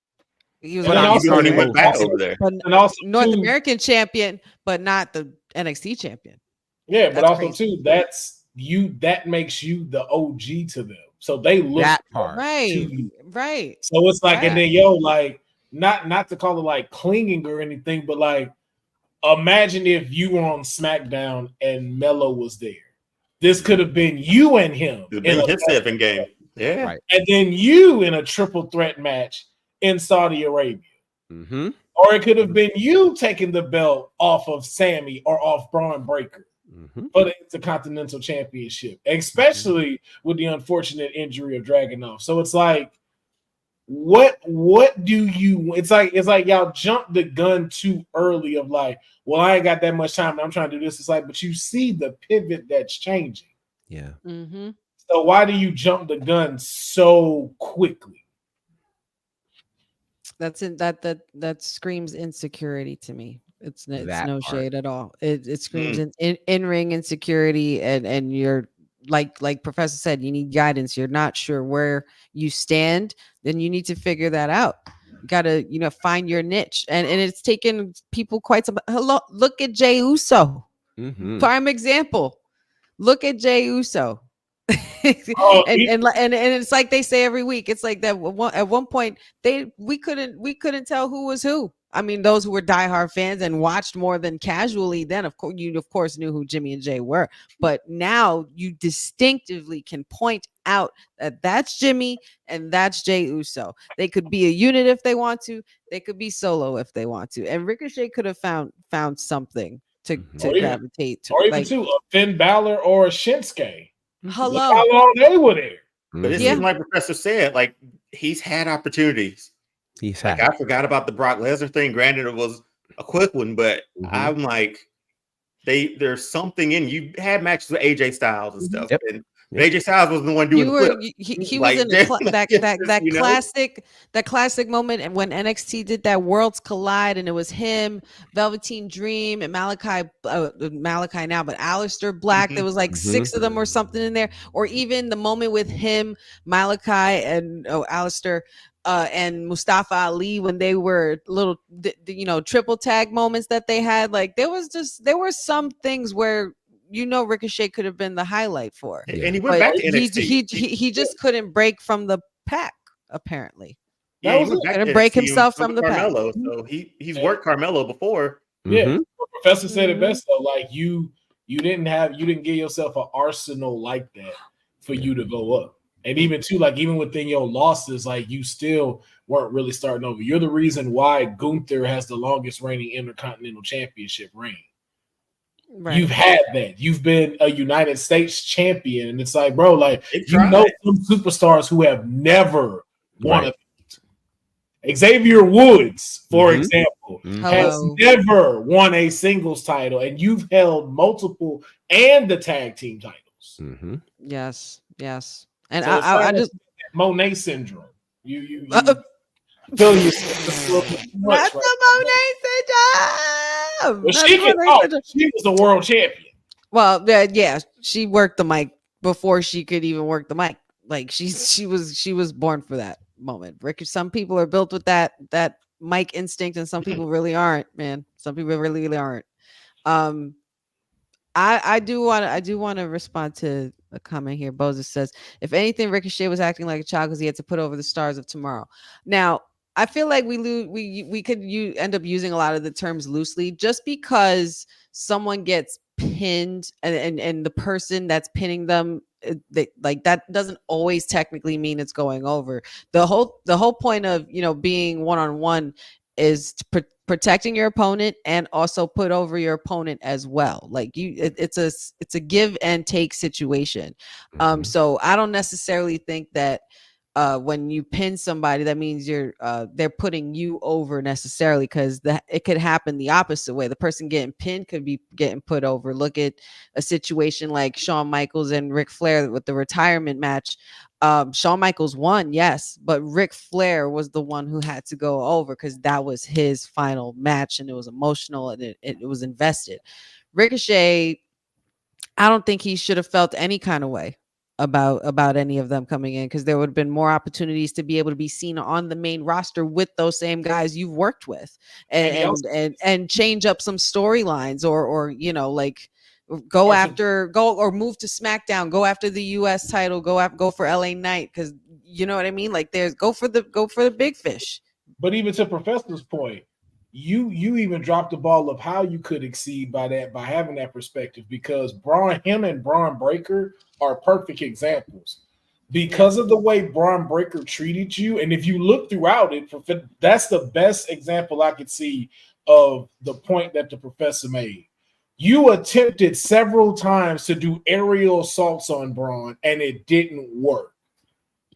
He was over there. And also North American champion, but not the NXT champion. Yeah, but also too, that makes you the OG to them. So they look that part. Right. So it's like, and then like not to call it like clinging or anything, but like imagine if you were on SmackDown and Melo was there. This could have been you and him in a seven game. Yeah. Right. And then you in a triple threat match in Saudi Arabia. Or it could have been you taking the belt off of Sammy or off Braun Breaker for the Intercontinental Championship, especially with the unfortunate injury of Dragunov. So it's like, what do you? It's like y'all jumped the gun too early of like, well, I ain't got that much time. I'm trying to do this. It's like, but you see the pivot that's changing. Yeah. So why do you jump the gun so quickly? That screams insecurity to me. It's no shade at all. It screams in-ring insecurity, and you're like Professor said, you need guidance. You're not sure where you stand, then you need to figure that out. You gotta, find your niche. And it's taken people quite some. Look at Jey Uso. Prime example. Look at Jey Uso. and it's like they say every week. It's like that at one point we couldn't tell who was who. I mean, those who were diehard fans and watched more than casually, then of course knew who Jimmy and Jay were. But now you distinctively can point out that that's Jimmy and that's Jey Uso. They could be a unit if they want to. They could be solo if they want to. And Ricochet could have found something to gravitate to, or even a Finn Balor or a Shinsuke. Hello. Look how long they were there. But this is like Professor said, like he's had opportunities. I forgot about the Brock Lesnar thing. Granted, it was a quick one, but I'm like, there's something in you had matches with AJ Styles and stuff, AJ Styles was the one doing the flip. He was in that classic moment, and when NXT did that Worlds Collide, and it was him, Velveteen Dream, and Malachi now, but Aleister Black. There was like 6 of them or something in there, or even the moment with him, Malachi, and Aleister. And Mustafa Ali, when they were little, triple tag moments that they had, like there were some things where Ricochet could have been the highlight for, and he went back to NXT. He just couldn't break from the pack, apparently. Yeah, he went back couldn't break himself from the Carmelo, pack. so he's worked Carmelo before. Yeah, the Professor said it best though. Like you didn't give yourself an arsenal like that for you to go up. And even within your losses, like you still weren't really starting over. You're the reason why Gunther has the longest reigning Intercontinental Championship reign. Right. You've had that. You've been a United States champion, and it's like, bro, like some superstars who have never won a. Xavier Woods, for example, has never won a singles title, and you've held multiple and the tag team titles. Yes. And so I just Monet syndrome. You feel yourself That's the Monet syndrome. Well, she was the world champion. Well, yeah, she worked the mic before she could even work the mic. Like she was born for that moment. Rick, some people are built with that mic instinct, and some people really aren't. Man, some people really aren't. I do want to respond to a comment here. Boza says, if anything, Ricochet was acting like a child because he had to put over the stars of tomorrow. Now, I feel like we could end up using a lot of the terms loosely, just because someone gets pinned and the person that's pinning them, that doesn't always technically mean it's going over. The whole point of being one-on-one is protecting your opponent and also put over your opponent as well. Like it's a give and take situation. So I don't necessarily think that when you pin somebody, that means they're putting you over necessarily, because it could happen the opposite way. The person getting pinned could be getting put over. Look at a situation like Shawn Michaels and Ric Flair with the retirement match. Shawn Michaels won, yes, but Ric Flair was the one who had to go over because that was his final match, and it was emotional and it was invested. Ricochet, I don't think he should have felt any kind of way about any of them coming in, because there would have been more opportunities to be able to be seen on the main roster with those same guys you've worked with, and change up some storylines, or go move to SmackDown, go after the US title, go for LA Knight, because you know what I mean, like go for the big fish. But even to Professor's point, you even dropped the ball of how you could exceed by having that perspective, because him and Braun Breaker are perfect examples because of the way Braun Breaker treated you. And if you look throughout it, that's the best example I could see of the point that the Professor made. You attempted several times to do aerial assaults on Braun, and it didn't work.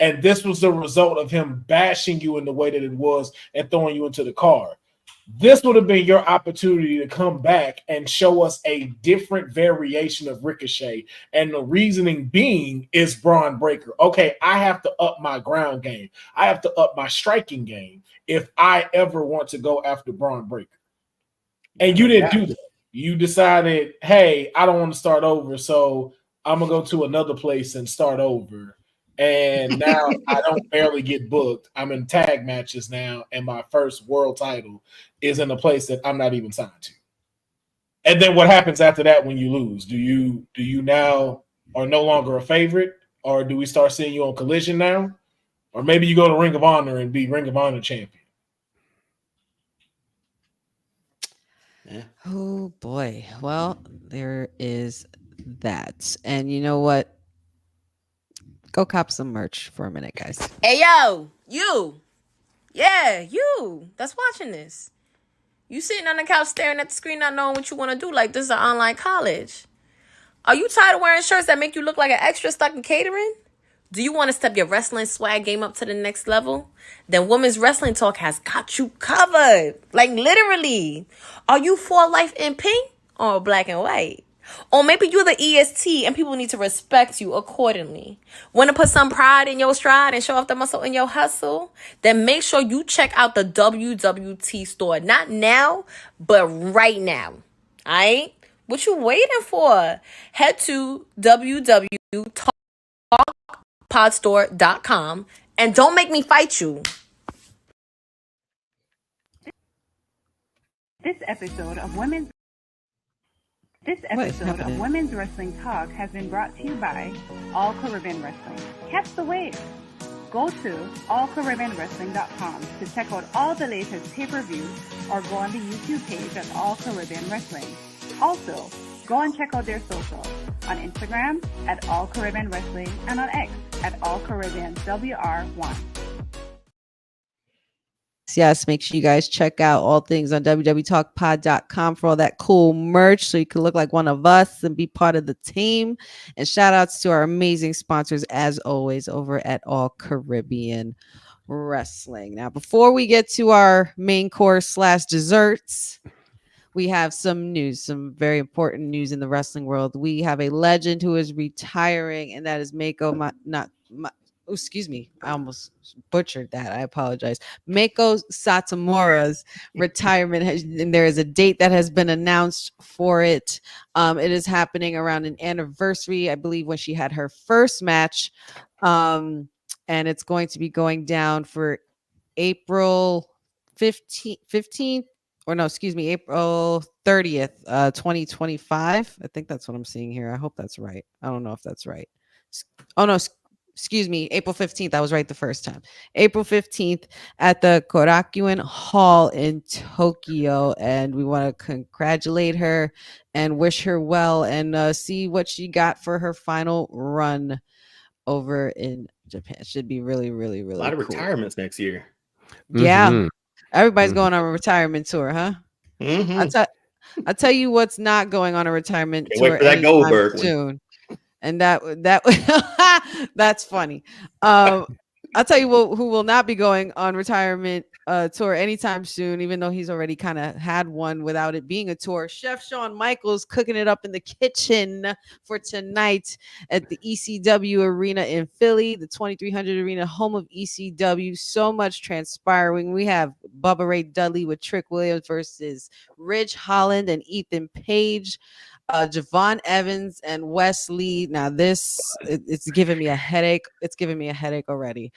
And this was the result of him bashing you in the way that it was and throwing you into the car. This would have been your opportunity to come back and show us a different variation of Ricochet. And the reasoning being is Braun Breaker. Okay, I have to up my ground game. I have to up my striking game if I ever want to go after Braun Breaker. And you didn't do that. You decided, hey, I don't want to start over, so I'm going to go to another place and start over. And now I don't barely get booked. I'm in tag matches now, and my first world title is in a place that I'm not even signed to. And then what happens after that when you lose? Do you now are no longer a favorite, or do we start seeing you on Collision now? Or maybe you go to Ring of Honor and be Ring of Honor champion. Yeah. Oh boy. Well, there is that. And you know what? Go cop some merch for a minute, guys. Hey, yo, you. Yeah, you that's watching this. You sitting on the couch staring at the screen not knowing what you want to do, like this is an online college. Are you tired of wearing shirts that make you look like an extra stuck in catering? Do you want to step your wrestling swag game up to the next level? Then Women's Wrestling Talk has got you covered. Like literally. Are you for life in pink or black and white? Or maybe you're the EST and people need to respect you accordingly. Want to put some pride in your stride and show off the muscle in your hustle? Then make sure you check out the WWT store. Not now, but right now. Alright? What you waiting for? Head to www.talkpodstore.com and don't make me fight you. This episode of Women's Wrestling Talk has been brought to you by All Caribbean Wrestling. Catch the wave. Go to allcaribbeanwrestling.com to check out all the latest pay-per-views or go on the YouTube page at All Caribbean Wrestling. Also, go and check out their socials on Instagram at All Caribbean Wrestling and on X at All Caribbean WR1. Yes, make sure you guys check out all things on www.talkpod.com for all that cool merch so you can look like one of us and be part of the team. And shout outs to our amazing sponsors, as always, over at All Caribbean Wrestling. Now, before we get to our main course / desserts, we have some news, some very important news in the wrestling world. We have a legend who is retiring, and that is Meiko. Excuse me, I almost butchered that. I apologize. Meiko Satomura's retirement, and there is a date that has been announced for it. It is happening around an anniversary, I believe, when she had her first match, and it's going to be going down for April 15th. Or no, excuse me, April 30th, 2025. I think that's what I'm seeing here. I hope that's right. I don't know if that's right. Oh, no, excuse me, April 15th. I was right the first time. April 15th at the Korakuen Hall in Tokyo. And we want to congratulate her and wish her well and see what she got for her final run over in Japan. Should be really, really, really A lot of cool. retirements next year. Yeah. Mhm. Everybody's going on a retirement tour, huh? I'll tell you what's not going on a retirement Can't tour wait for that Goldberg one. soon. And that that's funny. I'll tell you who will not be going on retirement tour anytime soon, even though he's already kind of had one without it being a tour. Chef Shawn Michaels cooking it up in the kitchen for tonight at the ECW Arena in Philly, the 2300 Arena, home of ECW. So much transpiring. We have Bubba Ray Dudley with Trick Williams versus Ridge Holland and Ethan Page. Javon Evans and Wes Lee. Now it's giving me a headache. It's giving me a headache already.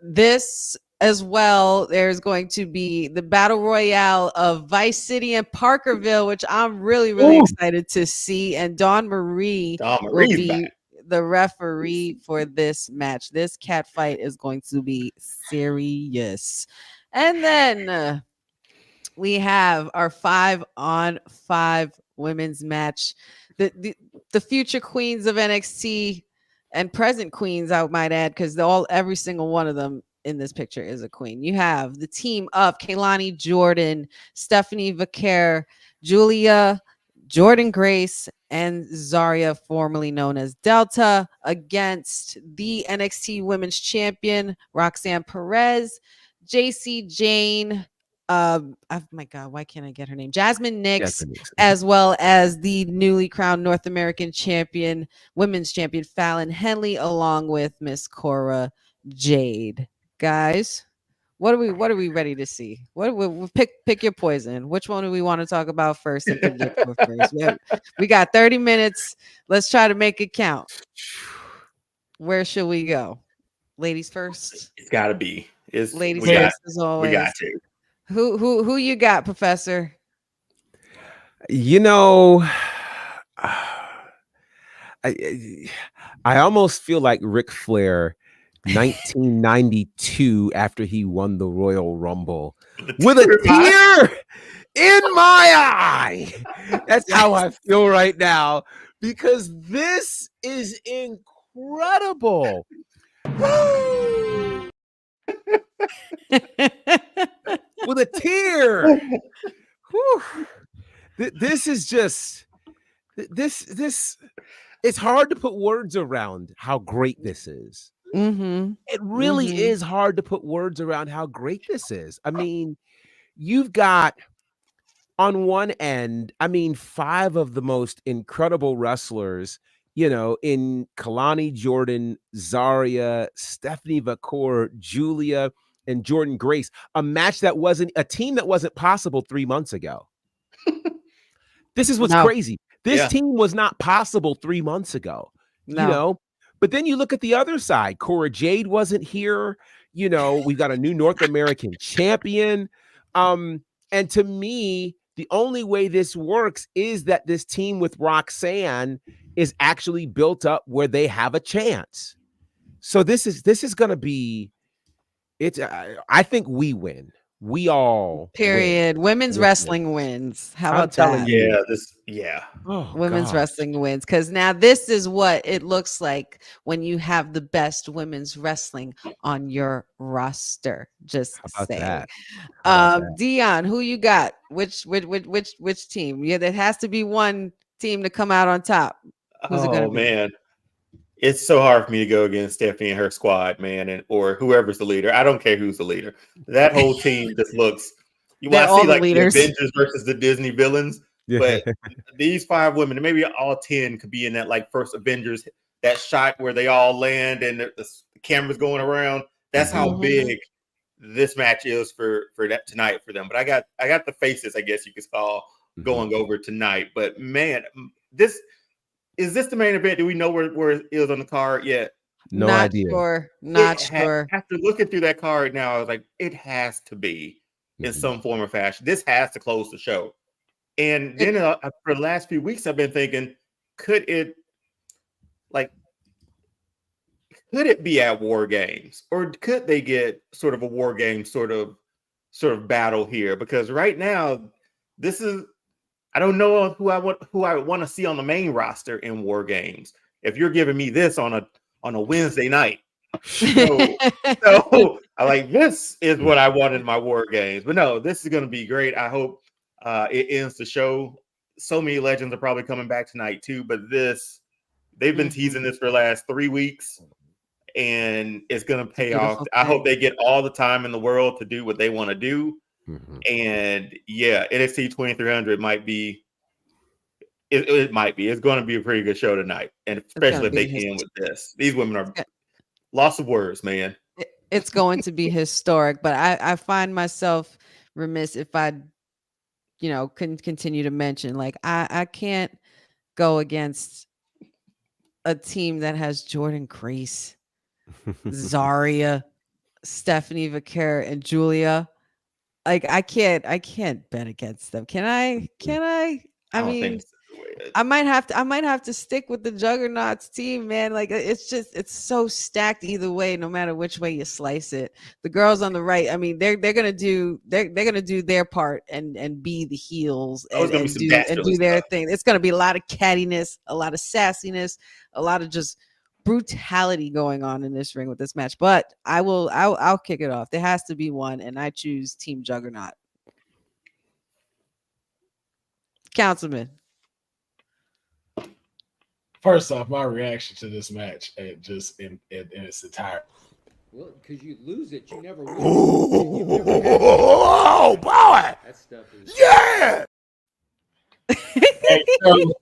This as well, there's going to be the Battle Royale of Vice City and Parkerville, which I'm really, really excited to see. And Dawn Marie will be back. the referee for this match. This cat fight is going to be serious. And then we have our 5-on-5 women's match. The future queens of NXT and present queens, I might add, because every single one of them in this picture is a queen. You have the team of Kaylani Jordan, Stephanie Vaquer, Julia, Jordan Grace, and Zarya, formerly known as Delta, against the NXT Women's Champion, Roxanne Perez, JC Jane, oh my God, why can't I get her name? Jasmine Nix, as well as the newly crowned North American champion, women's champion Fallon Henley, along with Miss Cora Jade. Guys, what are we ready to see? Pick your poison. Which one do we want to talk about first and predict for first? We got 30 minutes. Let's try to make it count. Where should we go? Ladies first. It's got to be. Ladies first, as always. We got to. Who you got, Professor? You know, I almost feel like Ric Flair 1992 after he won the Royal Rumble with a tear in my eye. That's how I feel right now, because this is incredible. With a tear. This is just this it's hard to put words around how great this is. It really is hard to put words around how great this is. I mean, you've got on one end, I mean, 5 of the most incredible wrestlers, in Kalani Jordan, Zarya, Stephanie Vakor, Julia, and Jordan Grace, a team that wasn't possible 3 months ago. This is what's crazy. This team was not possible 3 months ago, but then you look at the other side. Cora Jade wasn't here. We've got a new North American champion. And to me, the only way this works is that this team with Roxanne is actually built up where they have a chance. So this is going to be, I think we win. We all period. Win. Women's wrestling wins. How about that? Women's wrestling wins, because now this is what it looks like when you have the best women's wrestling on your roster. Just saying. Dion, who you got? Which team? Yeah, there has to be one team to come out on top. Who's it gonna be? Man, it's so hard for me to go against Stephanie and her squad, man, or whoever's the leader. I don't care who's the leader. That whole team just looks. You want to see like the Avengers versus the Disney villains, but these 5 women, maybe all 10, could be in that like first Avengers, that shot where they all land and the camera's going around. That's how big this match is for that tonight for them. But I got the faces, I guess you could call, going over tonight. But man, is this the main event? Do we know where it is on the card yet? No idea. Not sure. After looking through that card now, I was like, it has to be in some form or fashion. This has to close the show. And then for the last few weeks, I've been thinking, could it be at War Games, or could they get sort of a War Games sort of battle here? Because right now, this is. I don't know who I want to see on the main roster in War Games. If you're giving me this on a Wednesday night, so I like, this is what I want in my War Games. But no, this is going to be great. I hope it ends the show. So many legends are probably coming back tonight too. But they've been teasing this for the last 3 weeks, and it's going to pay off. I hope they get all the time in the world to do what they want to do. And yeah, NXT 2300 might be. It might be. It's going to be a pretty good show tonight, and especially if they can with this. These women are lots of words, man. It's going to be historic, but I find myself remiss if I, can continue to mention, like, I can't go against a team that has Jordan Grace, Zarya, Stephanie Vakor, and Julia. Like, I can't bet against them. Can I? I mean, I might have to stick with the Juggernauts team, man. Like, it's so stacked either way, no matter which way you slice it. The girls on the right, I mean, they're gonna do their part and be the heels and do their thing. It's gonna be a lot of cattiness, a lot of sassiness, a lot of just brutality going on in this ring with this match. But I'll kick it off. There has to be one, and I choose Team Juggernaut. Councilman. First off, my reaction to this match, just in its entirety. Well, because you lose it, you never win. Oh boy! That stuff is Hey, so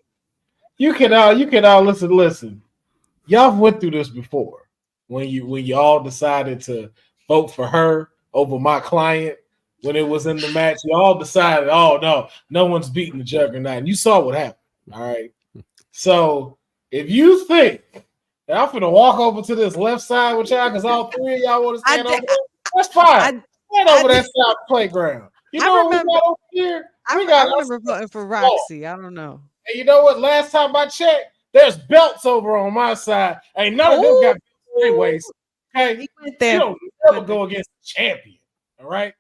you can all listen. Y'all went through this before when you all decided to vote for her over my client when it was in the match. You all decided, oh no one's beating the Juggernaut, and you saw what happened. All right, so if you think that I'm gonna walk over to this left side with y'all because all 3 of y'all want to stand over there, that's fine. Stand over that side playground. You know what we got over here? I remember voting for Roxy. I don't know. And you know what? Last time I checked, there's belts over on my side. Ain't none of them got anyways. Okay, you don't never go against the champion. All right,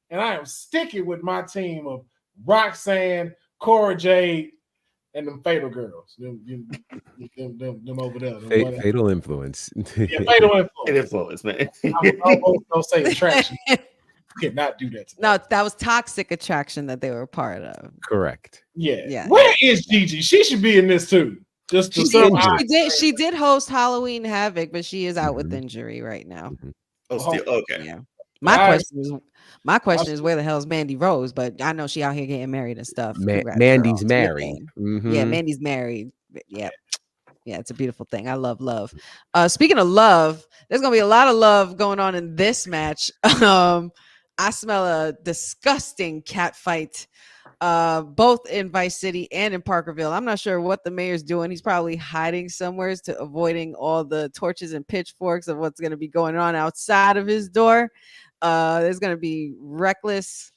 and I am sticking with my team of Roxanne, Cora Jade, and them Fatal Girls. Them over there. Fatal Influence. Yeah, Fatal Influence, man. Don't say attraction. You cannot do that. No, that was Toxic Attraction that they were part of. Correct. Yeah. Where is Gigi? She should be in this too. Just she did host Halloween Havoc, but she is out with injury right now. Oh, still okay. Yeah. My All right. question is where the hell is Mandy Rose? But I know she out here getting married and stuff. Congrats, Mandy's girl. It's a good married. thing. Mhm. Yeah, Mandy's married. Yeah. Yeah, it's a beautiful thing. I love love. Speaking of love, there's gonna be a lot of love going on in this match. I smell a disgusting cat fight, both in Vice City and in Parkerville. I'm not sure what the mayor's doing. He's probably hiding somewhere to avoiding all the torches and pitchforks of what's going to be going on outside of his door. There's going to be reckless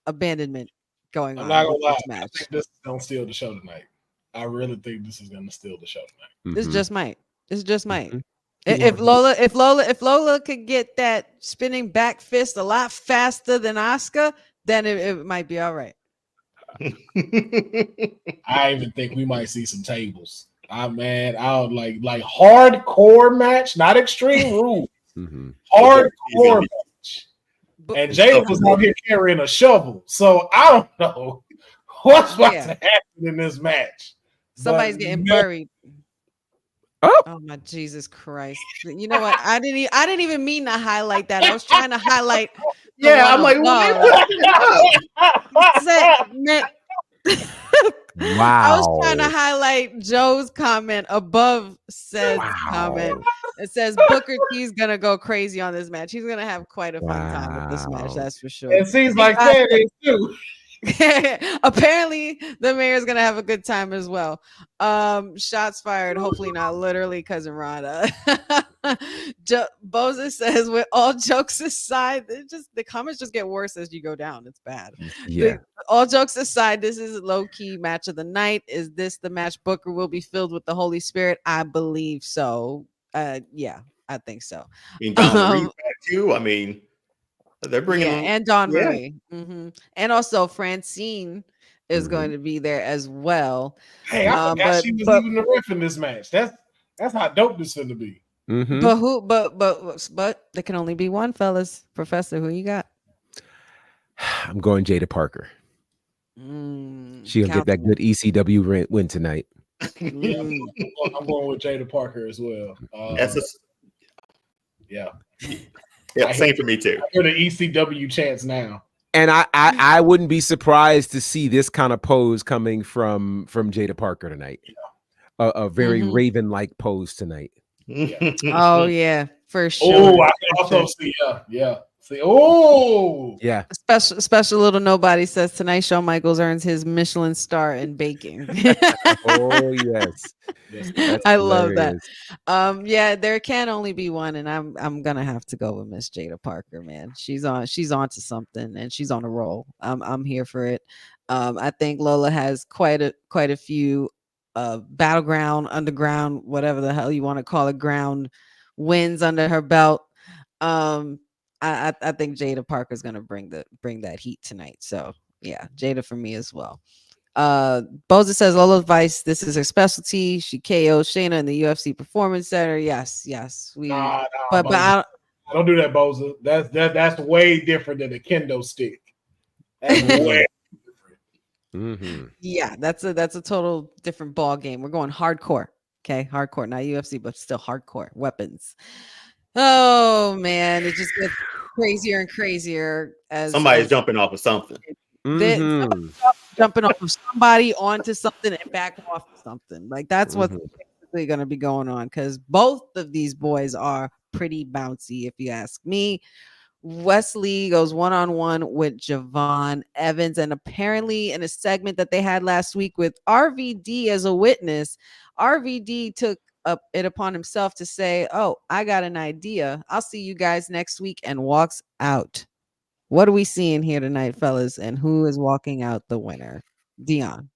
abandonment going I'm on. not gonna with lie. this I match. think this is gonna steal the show tonight. I really think this is gonna steal the show tonight. This just might. This just might. Mhm. If Lola could get that spinning back fist a lot faster than Asuka, then it might be all right. I even think we might see some tables. I would like hardcore match, not extreme rules. Mhm. Hardcore match. And Jada was out here carrying a shovel, so I don't know what's about to happen in this match. Somebody's But getting buried. Oh my Jesus Christ! You know what? I didn't even mean to highlight that. I was trying to highlight. the Yeah, one I'm like, I was trying to highlight Joe's comment above said comment. It says Booker T's gonna go crazy on this match. He's gonna have quite a fun time with this match, that's for sure. It seems like that is too. Apparently the mayor's gonna have a good time as well. Shots fired, hopefully not literally, cousin Rada. Boza says, with all jokes aside, the comments just get worse as you go down. It's bad. Yeah. All jokes aside, this is low-key match of the night. Is this the match Booker will be filled with the Holy Spirit? I believe so. Yeah, I think so. I mean, Don Marie's back too. I mean, they're bringing and Dawn Marie, and also Francine is going to be there as well. Hey, I forgot she was even the ref in this match. That's how dope this is going to be. But who? But there can only be one, fellas. Professor, who you got? I'm going Jada Parker. She'll get that good ECW win tonight. Yeah, I'm going with Jada Parker as well. Yeah, same for me too. I hear the ECW chants now. And I wouldn't be surprised to see this kind of pose coming from Jada Parker tonight. Yeah. A very Raven-like pose tonight. Yeah. Oh yeah, for sure. Oh, I can also see. Yeah. See, yeah. Special little nobody says tonight Shawn Michaels earns his Michelin star in baking. Oh yes. I love that. Yeah, there can only be one, and I'm gonna have to go with Miss Jada Parker, man. She's on to something, and she's on a roll. I'm here for it. I think Lola has quite a few battleground, underground, whatever the hell you want to call it, ground wins under her belt. I think Jada Parker is gonna bring that heat tonight. So yeah, Jada for me as well. Boza says Lola Vice, this is her specialty. She KO'd Shayna in the UFC Performance Center. Yes. But I don't do that, Boza. That's way different than a kendo stick. That's way different. Yeah, that's a total different ball game. We're going hardcore. Okay, hardcore, not UFC, but still hardcore weapons. Oh man, it just gets crazier and crazier as somebody's jumping off of something. Jumping off of somebody onto something and back off of something. Like that's what's basically going to be going on, because both of these boys are pretty bouncy, if you ask me. Wesley goes one-on-one with Javon Evans, and apparently in a segment that they had last week with RVD as a witness, RVD took it upon himself to say, "Oh, I got an idea. I'll see you guys next week," and walks out. What are we seeing here tonight, fellas? And who is walking out the winner? Dion.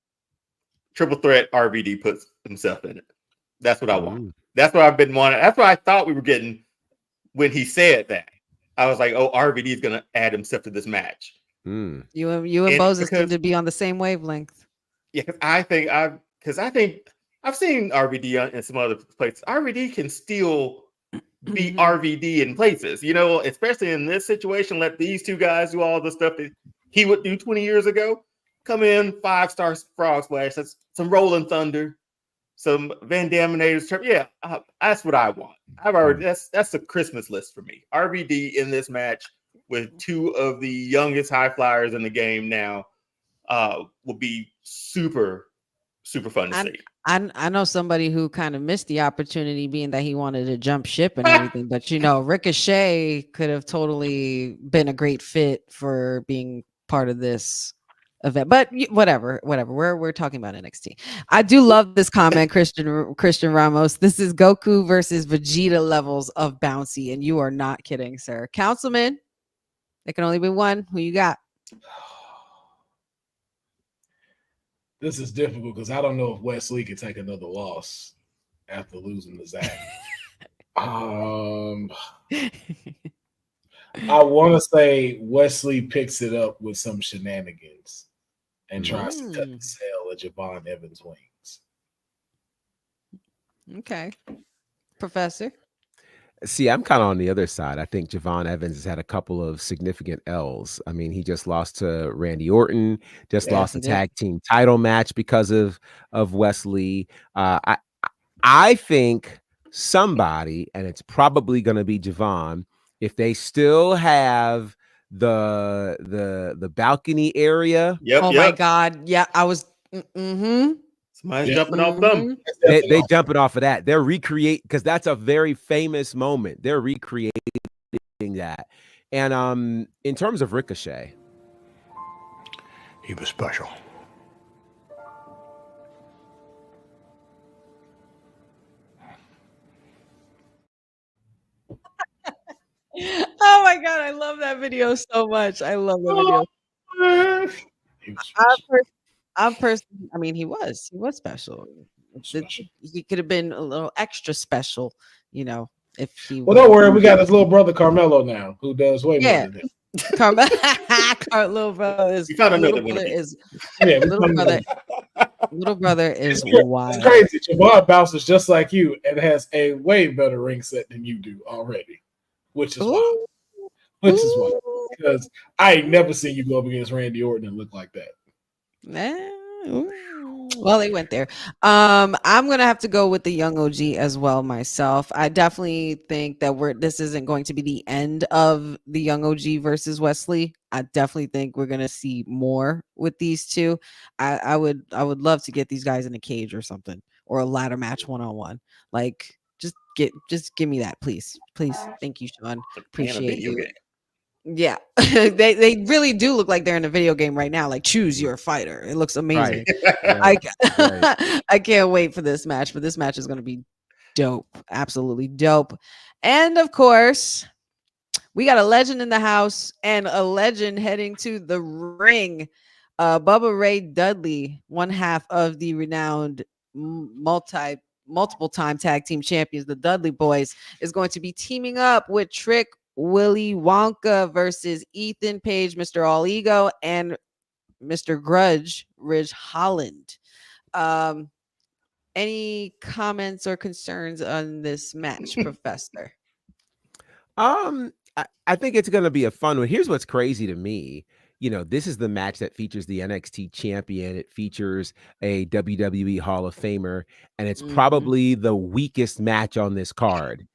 Triple threat RVD puts himself in it. That's what I want. That's what I've been wanting. That's what I thought we were getting when he said that. I was like, oh, RVD is going to add himself to this match. You and Moses seem to be on the same wavelength. Yeah, because I think I've seen RVD in some other places. RVD can still be RVD in places, especially in this situation. Let these two guys do all the stuff that he would do 20 years ago. Come in, 5-star frog splash. That's some Rolling Thunder, some Van Daminator's. Yeah, that's what I want. I've already that's a Christmas list for me. RVD in this match with two of the youngest high flyers in the game now will be super fun to see. I know somebody who kind of missed the opportunity, being that he wanted to jump ship and everything. But Ricochet could have totally been a great fit for being part of this event. But whatever. We're talking about NXT. I do love this comment, Christian Ramos. This is Goku versus Vegeta levels of bouncy, and you are not kidding, sir. Councilman, there can only be one. Who you got? This is difficult because I don't know if Wesley can take another loss after losing to Zach. I want to say Wesley picks it up with some shenanigans and tries to cut the sail of Javon Evans' wings. Okay. Professor? See, I'm kind of on the other side. I think Javon Evans has had a couple of significant L's. I mean, he just lost to Randy Orton, lost a tag team title match because of Wesley. I think somebody, and it's probably going to be Javon, if they still have the balcony area. My God. Yeah, I was Somebody's jumping off them. They jumping off of that. They're recreate because that's a very famous moment. They're recreating that. And in terms of Ricochet, he was special. Oh my God, I love that video so much. I love that video. I'm personally, I mean, he was special. He could have been a little extra special, if he. Well, don't worry, we got his little brother Carmelo now, who does way more than him. Little brother is. Little brother is wild. It's crazy. Javon bounces just like you and has a way better ring set than you do already, which is wild. Because I ain't never seen you go up against Randy Orton and look like that. Well, they went there. I'm gonna have to go with the young OG as well myself. I definitely think that this isn't going to be the end of the young OG versus Wesley. I definitely think we're gonna see more with these two. I would love to get these guys in a cage or something, or a ladder match 1-on-1. Like just give me that, please. Thank you, Sean. Appreciate you. Yeah, they really do look like they're in a video game right now. Like, choose your fighter. It looks amazing. Right. I can't wait for this match. But this match is going to be dope, absolutely dope. And of course, we got a legend in the house and a legend heading to the ring. Bubba Ray Dudley, one half of the renowned multiple time tag team champions, the Dudley Boys, is going to be teaming up with Trick Willy Wonka versus Ethan Page, Mr. All Ego, and Mr. Grudge, Ridge Holland. Any comments or concerns on this match, Professor? I think it's going to be a fun one. Here's what's crazy to me. This is the match that features the NXT champion. It features a WWE Hall of Famer, and it's probably the weakest match on this card.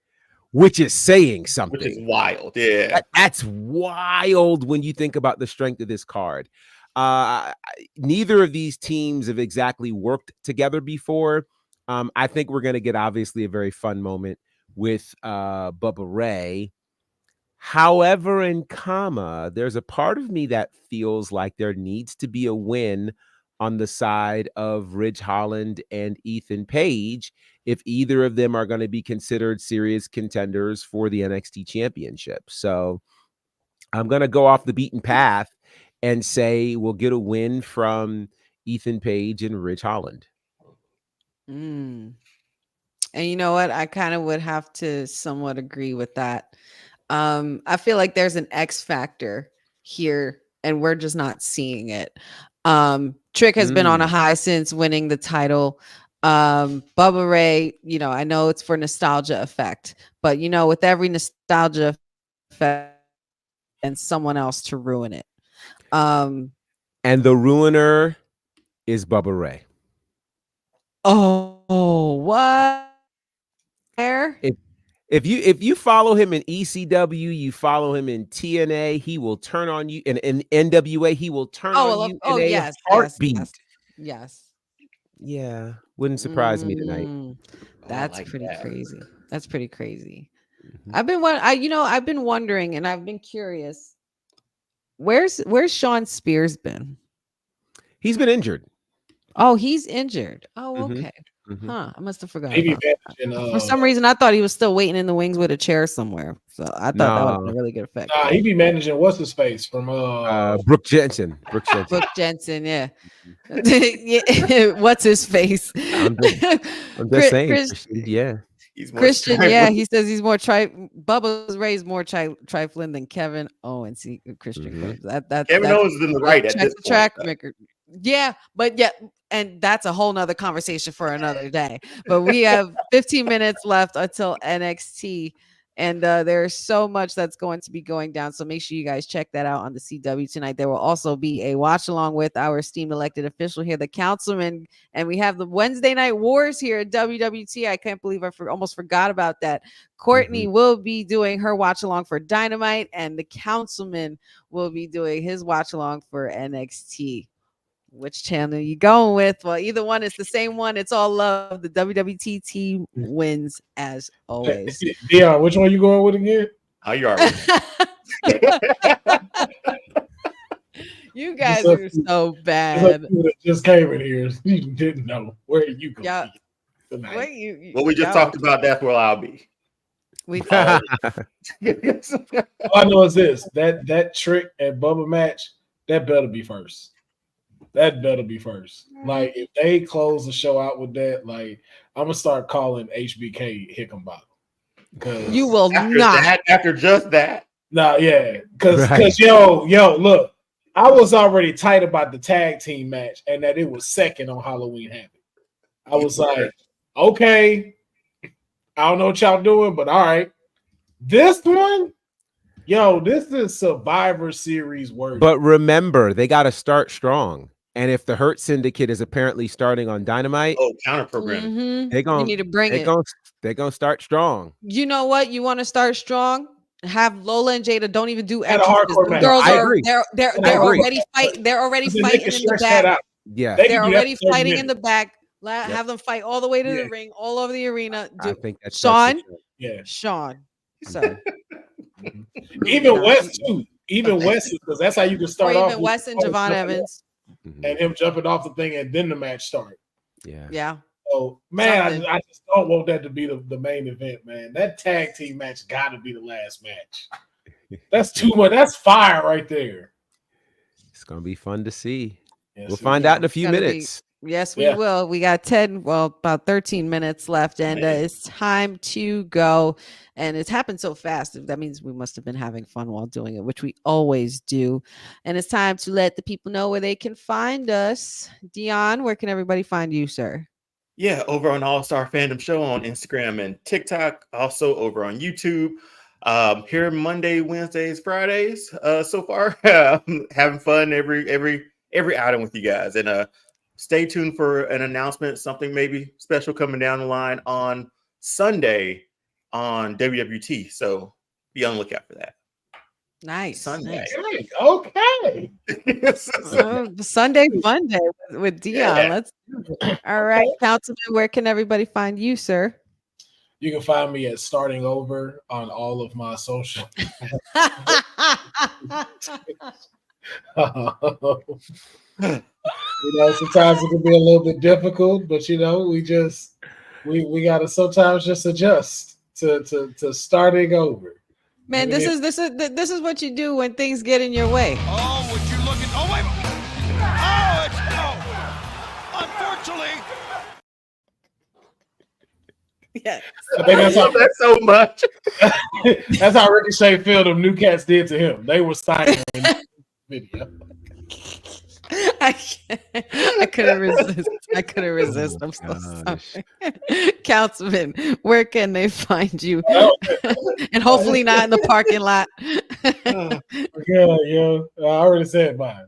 Which is saying something. Which is wild. Yeah. That's wild when you think about the strength of this card. Neither of these teams have exactly worked together before. I think we're going to get obviously a very fun moment with Bubba Ray. However, there's a part of me that feels like there needs to be a win on the side of Ridge Holland and Ethan Page if either of them are going to be considered serious contenders for the NXT championship. So I'm going to go off the beaten path and say we'll get a win from Ethan Page and Ridge Holland. And you know what? I kind of would have to somewhat agree with that. I feel like there's an X factor here and we're just not seeing it. Trick has been on a high since winning the title. Bubba Ray, I know it's for nostalgia effect, but with every nostalgia effect and someone else to ruin it. And the ruiner is Bubba Ray. Oh, what? If you follow him in ECW, you follow him in TNA, he will turn on you. In NWA, he will turn on you in a heartbeat. Yes. Yeah, wouldn't surprise me tonight. That's like pretty that. crazy. That's pretty crazy. Mhm. I've been wondering and I've been curious. Where's Sean Spears been? He's been injured. Oh, he's injured. Oh, Mhm. okay. Mhm. Huh. I must have forgotten Maybe about that. managing, For some reason, I thought he was still waiting in the wings with a chair somewhere. So I thought that would have been a really good effect. Nah, he be managing what's his face from Brooke Jensen. Brooke Jensen. Brooke Jensen, yeah. Yeah. What's his face? I'm just saying. Yeah. He's more Christian, tribal. yeah, he says he's more Bubba's raised more trifling than Kevin Owens. Christian Cole. Kevin Owens is in the right at this point, track though. record. Yeah, but yeah, and that's a whole nother conversation for another day. But we have 15 minutes left until NXT, and there's so much that's going to be going down. So make sure you guys check that out on the CW tonight. There will also be a watch along with our esteemed elected official here, the councilman, and we have the Wednesday Night Wars here at WWT. I can't believe I almost forgot about that. Courtney will be doing her watch along for Dynamite, and the councilman will be doing his watch along for NXT. Which channel are you going with? Well, either one is the same one. It's all love. The WWT team wins as always. Dion, which one you going with again? Oh, you already. You guys are so bad. Just came in here. You didn't know where you go. Yeah. What we just talked about, that's where I'll be. All I know is this: that trick at Bubba match, that better be first. That better be first. Like, if they close the show out with that, like, I'm gonna start calling HBK Hickenbottom. Because you will after just that. Nah, yeah. Because yo, look, I was already tight about the tag team match and that it was second on Halloween Havoc. I was like, okay, I don't know what y'all doing, but all right. This one, yo, this is Survivor Series worthy. But remember, they got to start strong. And if the Hurt Syndicate is apparently starting on Dynamite, counter programming, you need to bring it. They're gonna start strong. You know what? You want to start strong? Have Lola and Jada don't even do entrances. The girls they're already fighting. They're already fighting in the back. Yeah, they're already fighting in the back. Have them fight all the way to the ring, all over the arena. I think that's Sean. Yeah, Sean. So even West too. Even West, because that's how you can start off. Even West and Javon Evans. And him jumping off the thing and then the match started. Yeah. So, man, I just don't want that to be the main event, man. That tag team match got to be the last match. That's too much. That's fire right there. It's going to be fun to see. Yes, we'll find out in a few minutes. Yes, we will. We got about 13 minutes left, and it's time to go. And it's happened so fast. That means we must have been having fun while doing it, which we always do. And it's time to let the people know where they can find us. Dion, where can everybody find you, sir? Yeah, over on All Star Fandom Show on Instagram and TikTok. Also over on YouTube. Here Monday, Wednesdays, Fridays. So far, having fun every outing with you guys, and stay tuned for an announcement, something maybe special coming down the line on Sunday on WWT. So be on the lookout for that. Nice. Sunday. Nice. Okay. Sunday fun day with Dion. Yeah. Let's do it. All right, Councilman, where can everybody find you, sir? You can find me at Starting Over on all of my social. Sometimes it can be a little bit difficult, but we gotta sometimes just adjust to starting over. Man, this is what you do when things get in your way. Oh, would you look at? Oh wait! Oh, it's unfortunately. Yeah, I think that's so much. That's how Ricochet felt them new cats did to him. They were styling video. I couldn't resist. I'm so sorry. Councilman, where can they find you? And hopefully not in the parking lot. Yeah. I already said mine.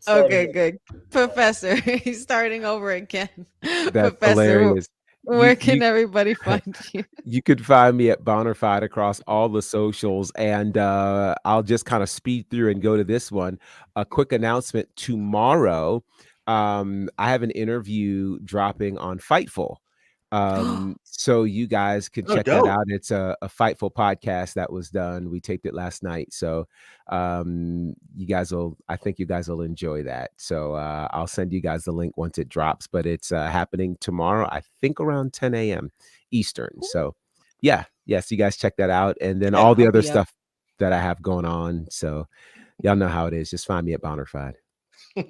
Okay, good. Professor, he's starting over again. That's hilarious. Where can everybody find you? You could find me at Bonafide across all the socials, and I'll just kind of speed through and go to this one. A quick announcement tomorrow. I have an interview dropping on Fightful. So you guys could Oh, check that dope. out. It's a Fightful podcast that was done. We taped it last night. So I think you guys will enjoy that. So I'll send you guys the link once it drops, but it's happening tomorrow, I think around 10 a.m. Eastern. So yes, you guys check that out. And then all the I'll other be up. stuff that I have going on. So y'all know how it is. Just find me at Bonafide.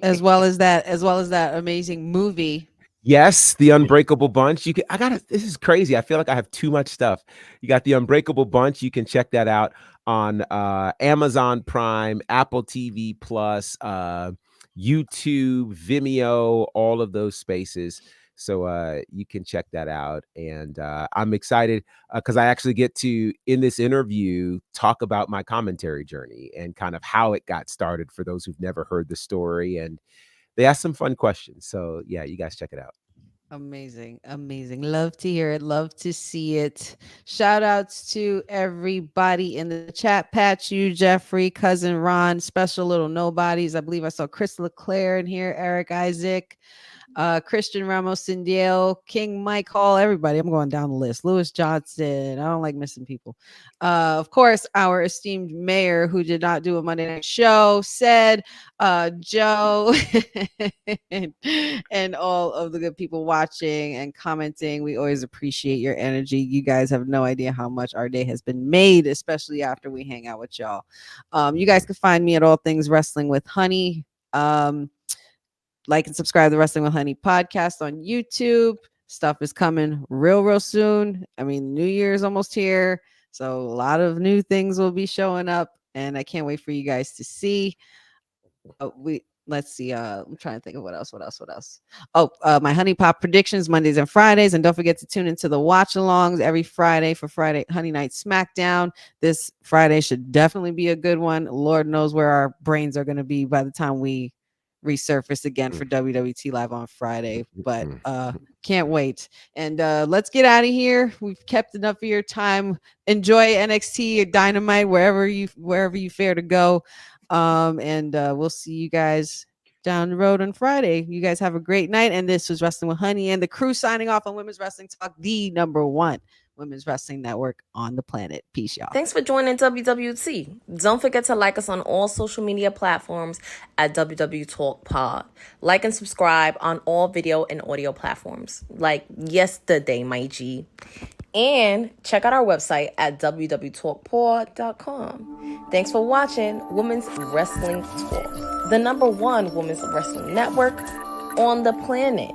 as well as that amazing movie. Yes, the Unbreakable Bunch. This is crazy. I feel like I have too much stuff. You got the Unbreakable Bunch. You can check that out on Amazon Prime, Apple TV Plus, YouTube, Vimeo, all of those spaces. So you can check that out. And I'm excited because I actually get to, in this interview, talk about my commentary journey and kind of how it got started for those who've never heard the story. And they asked some fun questions. So yeah, you guys check it out. Amazing. Love to hear it. Love to see it. Shout outs to everybody in the chat. Pat, you, Jeffrey, cousin Ron, special little nobodies. I believe I saw Chris LeClaire in here, Eric Isaac, Christian Ramos Sindiel, King Mike Hall, everybody. I'm going down the list. Lewis Johnson. I don't like missing people. Of course, our esteemed mayor, who did not do a Monday night show, said Joe and all of the good people watching and commenting. We always appreciate your energy. You guys have no idea how much our day has been made, especially after we hang out with y'all. You guys can find me at All Things Wrestling with Honey. Like and subscribe to the Wrestling with Honey podcast on YouTube. Stuff is coming real soon. I mean, New Year's almost here. So a lot of new things will be showing up. And I can't wait for you guys to see. Let's see. I'm trying to think of what else. Oh, my Honey Pop predictions Mondays and Fridays. And don't forget to tune into the watch alongs every Friday for Friday Honey Night SmackDown. This Friday should definitely be a good one. Lord knows where our brains are going to be by the time we resurface again for WWT Live on Friday, but can't wait. And let's get out of here. We've kept enough of your time. Enjoy NXT Dynamite wherever you fare to go. And we'll see you guys down the road on Friday. You guys have a great night. And this was Wrestling with Honey and the crew signing off on Women's Wrestling Talk, the #1 women's wrestling network on the planet. Peace, y'all. Thanks for joining WWT. Don't forget to like us on all social media platforms at WW Talk Pod. Like and subscribe on all video and audio platforms like yesterday, my G. And check out our website at www.talkpod.com. Thanks for watching Women's Wrestling Talk, the #1 women's wrestling network on the planet.